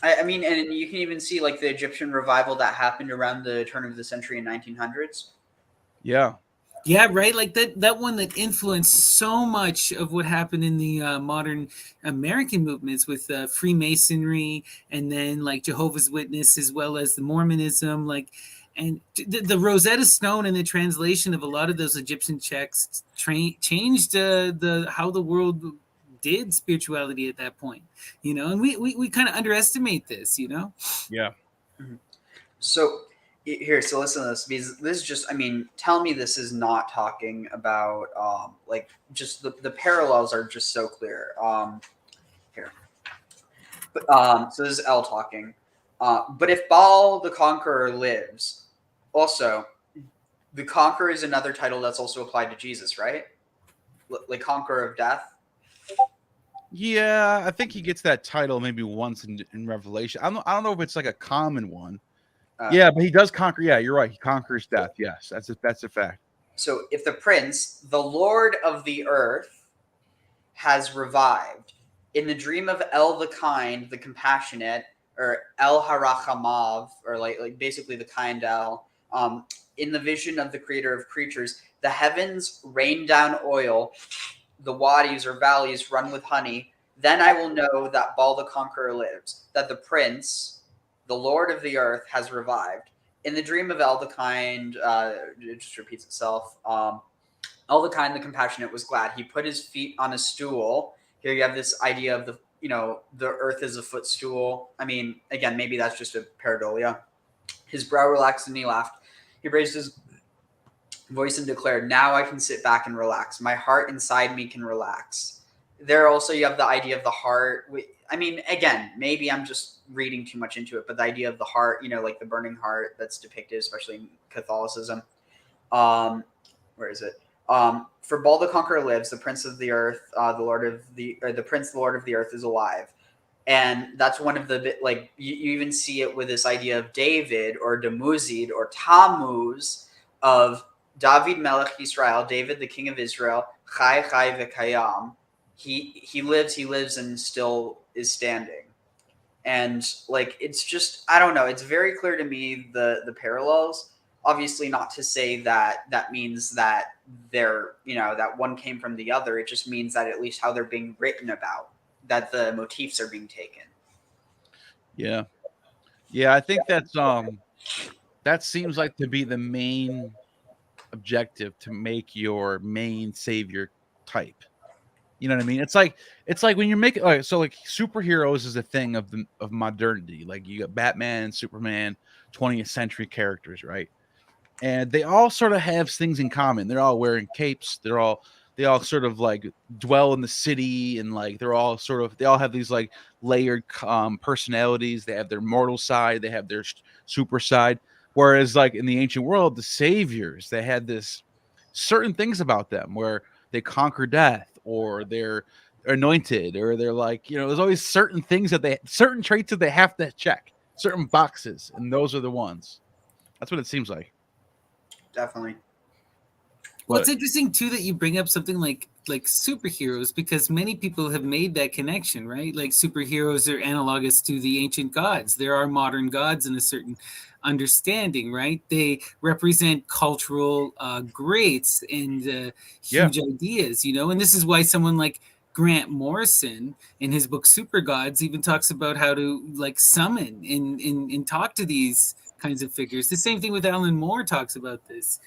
C: I mean, and you can even see like the Egyptian revival that happened around the turn of the century in 1900s.
A: Yeah.
B: Yeah, right. Like that one that influenced so much of what happened in the modern American movements with Freemasonry and then like Jehovah's Witness as well as the Mormonism. Like And the Rosetta Stone and the translation of a lot of those Egyptian texts changed the how the world did spirituality at that point, and we kind of underestimate this,
A: Yeah.
C: So here, so listen to this, because this is just, I mean, tell me this is not talking about like just the parallels are just so clear. Here, but so this is L talking. But if Baal the Conqueror lives, also the Conqueror is another title that's also applied to Jesus, right? Like Conqueror of Death.
A: Yeah, I think he gets that title maybe once in Revelation. I don't know if it's like a common one. Yeah, but he does conquer. Yeah, you're right. He conquers death. Yes, that's a fact.
C: So if the prince, the Lord of the earth, has revived in the dream of El the kind, the compassionate, or El Harachamav, or like basically the kind El, in the vision of the creator of creatures, the heavens rain down oil, the wadis or valleys run with honey. Then I will know that Baal the Conqueror lives, that the prince, the Lord of the earth, has revived. In the dream of El the kind, it just repeats itself. El the kind, the compassionate, was glad. He put his feet on a stool. Here you have this idea of the earth is a footstool. I mean, again, maybe that's just a pareidolia. His brow relaxed and he laughed. He raised his voice and declared, "Now I can sit back and relax. My heart inside me can relax." There also you have the idea of the heart. I mean, again, maybe I'm just reading too much into it, but the idea of the heart, like the burning heart that's depicted, especially in Catholicism. Where is it? For Baal the Conqueror lives, the Prince of the Earth, the Prince, the Lord of the Earth, is alive. And that's one of the you even see it with this idea of David or Demuzid or Tammuz of David Melech Israel, David the King of Israel, Chai Chai V'Kayam. He lives and still is standing. And it's just, I don't know, it's very clear to me the parallels. Obviously not to say that means that they're, that one came from the other. It just means that at least how they're being written about, that the motifs are being taken.
A: Yeah. I think that seems like to be the main objective, to make your main savior type. You know what I mean? It's like when you're making superheroes is a thing of modernity. Like you got Batman, Superman, 20th century characters, right? And they all sort of have things in common. They're all wearing capes. They all sort of like dwell in the city, and like they all have these like layered personalities. They have their mortal side, they have their super side. Whereas like in the ancient world, the saviors, they had this certain things about them where they conquer death, or they're anointed, or they're like, there's always certain things certain traits that they have to check, certain boxes, and those are the ones. That's what it seems like.
C: Definitely.
B: Well, it's interesting too that you bring up something like superheroes, because many people have made that connection, right? Like superheroes are analogous to the ancient gods. There are modern gods in a certain understanding, right? They represent cultural greats and huge ideas, and this is why someone like Grant Morrison in his book Super Gods even talks about how to like summon and talk to these kinds of figures. The same thing with Alan Moore talks about this.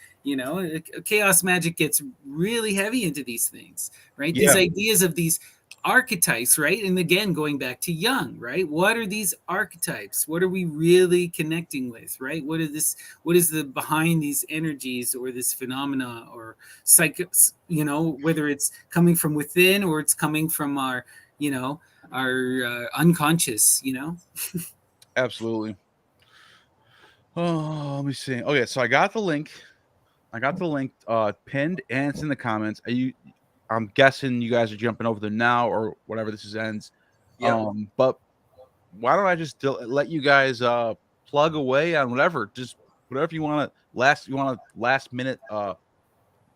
B: Chaos magic gets really heavy into these things, right? Yeah. These ideas of these archetypes, right? And again, going back to Jung, right? What are these archetypes? What are we really connecting with, right? What is the behind these energies or this phenomena or whether it's coming from within or it's coming from our unconscious,
A: Absolutely. Oh, let me see. Okay, so I got the link pinned, and it's in the comments. I'm guessing you guys are jumping over there now or whatever this ends.
C: Yep.
A: But why don't I just let you guys plug away on whatever you want to last minute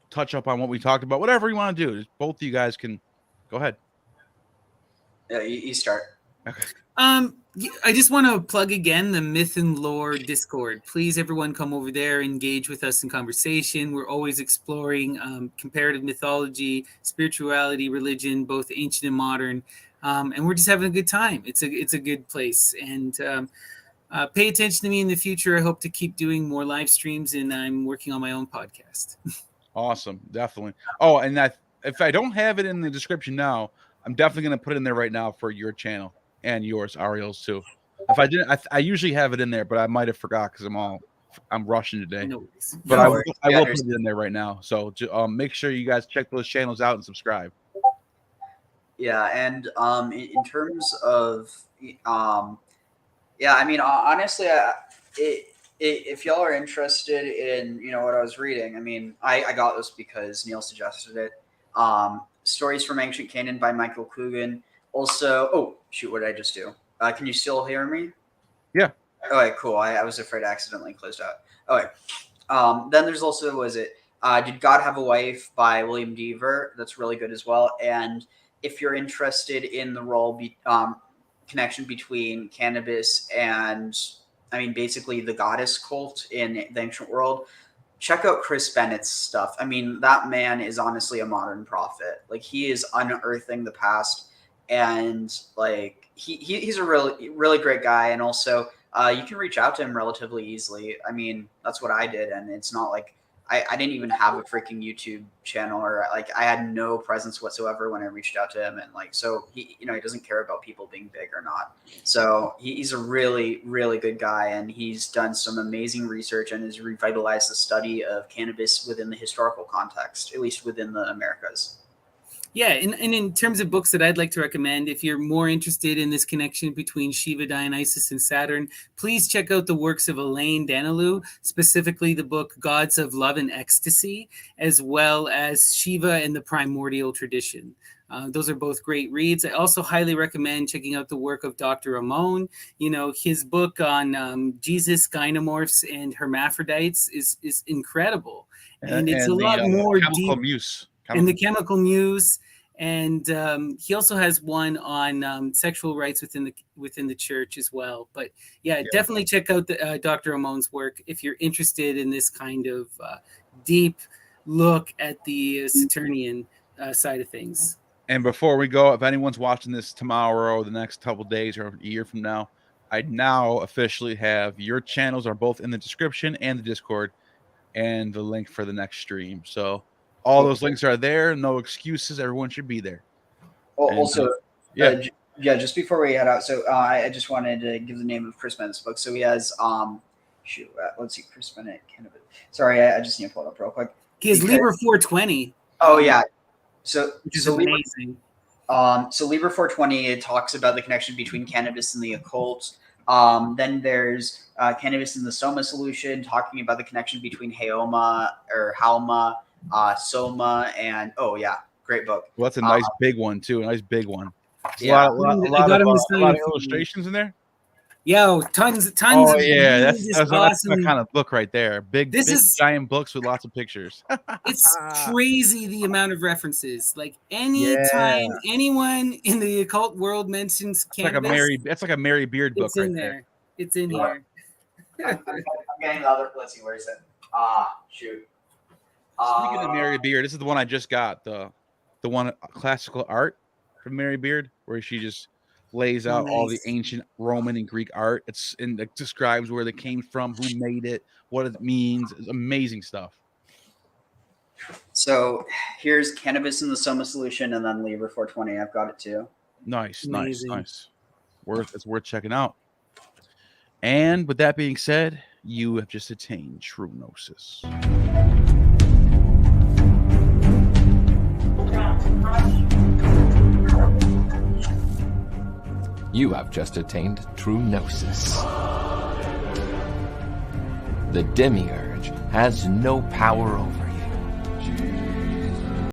A: touch up on what we talked about, whatever you want to do. Just both of you guys can go ahead.
C: Yeah, you start.
A: Okay.
B: I just want to plug again the Myth and Lore Discord. Please, everyone, come over there, engage with us in conversation. We're always exploring comparative mythology, spirituality, religion, both ancient and modern, and we're just having a good time. It's a good place, and pay attention to me in the future. I hope to keep doing more live streams, and I'm working on my own podcast.
A: Awesome, definitely. Oh, and if I don't have it in the description now, I'm definitely going to put it in there right now for your channel and yours, Ariel's too. If I didn't, I usually have it in there, but I might have forgot because I'm rushing today.
B: No worries.
A: But
C: No
A: I
C: worries.
A: will put it in there right now. So make sure you guys check those channels out and subscribe.
C: Yeah, and in terms of yeah, I mean, honestly, if y'all are interested in what I was reading, I mean, I got this because Neil suggested it. Stories from Ancient Canaan by Michael Coogan. Also, oh shoot, what did I just do? Can you still hear me?
A: Yeah.
C: All right, cool. I was afraid I accidentally closed out. All right. Then there's also, Did God Have a Wife by William Deaver? That's really good as well. And if you're interested in the connection between cannabis and, I mean, basically the goddess cult in the ancient world, check out Chris Bennett's stuff. I mean, that man is honestly a modern prophet. Like, he is unearthing the past, and like he's a really, really great guy. And also, you can reach out to him relatively easily. I mean, that's what I did, and it's not like I didn't even have a freaking YouTube channel, or like I had no presence whatsoever when I reached out to him. And like, so he doesn't care about people being big or not. So he's a really, really good guy, and he's done some amazing research and has revitalized the study of cannabis within the historical context, at least within the Americas.
B: Yeah, and in terms of books that I'd like to recommend, if you're more interested in this connection between Shiva, Dionysus, and Saturn, please check out the works of Elaine Danilou, specifically the book Gods of Love and Ecstasy, as well as Shiva and the Primordial Tradition. Those are both great reads. I also highly recommend checking out the work of Dr. Ehrman. His book on Jesus, gynomorphs, and hermaphrodites is incredible. And it's a lot more deep. And the Chemical Muse, and he also has one on sexual rights within the church as well. But yeah, definitely check out Dr. Ehrman's work if you're interested in this kind of deep look at the Saturnian side of things.
A: And before we go, if anyone's watching this tomorrow or the next couple of days or a year from now, I now officially have your channels are both in the description and the Discord, and the link for the next stream. So all those links are there. No excuses. Everyone should be there.
C: Also, just before we head out, so I just wanted to give the name of Chris Bennett's book. So he has, let's see, Chris Bennett. Sorry, I just need to pull it up real quick.
B: He has Liber 420.
C: Oh, yeah.
B: Which is amazing.
C: So Liber 420, it talks about the connection between cannabis and the occult. Then there's Cannabis in the Soma Solution, talking about the connection between Halma, Soma, and great book.
A: Well, that's a nice big one too. A nice big one.
C: Yeah,
A: a lot of illustrations in there.
B: Yeah, tons.
A: Oh yeah, that's awesome. That kind of book right there. Big giant books with lots of pictures.
B: It's crazy the amount of references. Like anytime anyone in the occult world mentions cannabis,
A: that's like a Mary Beard book right there.
B: It's in here.
C: I'm getting the other. Let's see, where is it? Shoot.
A: Speaking of Mary Beard, this is the one I just got. The one classical art from Mary Beard, where she just lays out all the ancient Roman and Greek art. It describes where they came from, who made it, what it means. It's amazing stuff.
C: So here's Cannabis in the Soma Solution, and then Liber 420. I've got it too.
A: Nice. It's worth checking out. And with that being said, you have just attained true gnosis.
D: You have just attained true gnosis. The demiurge has no power over you.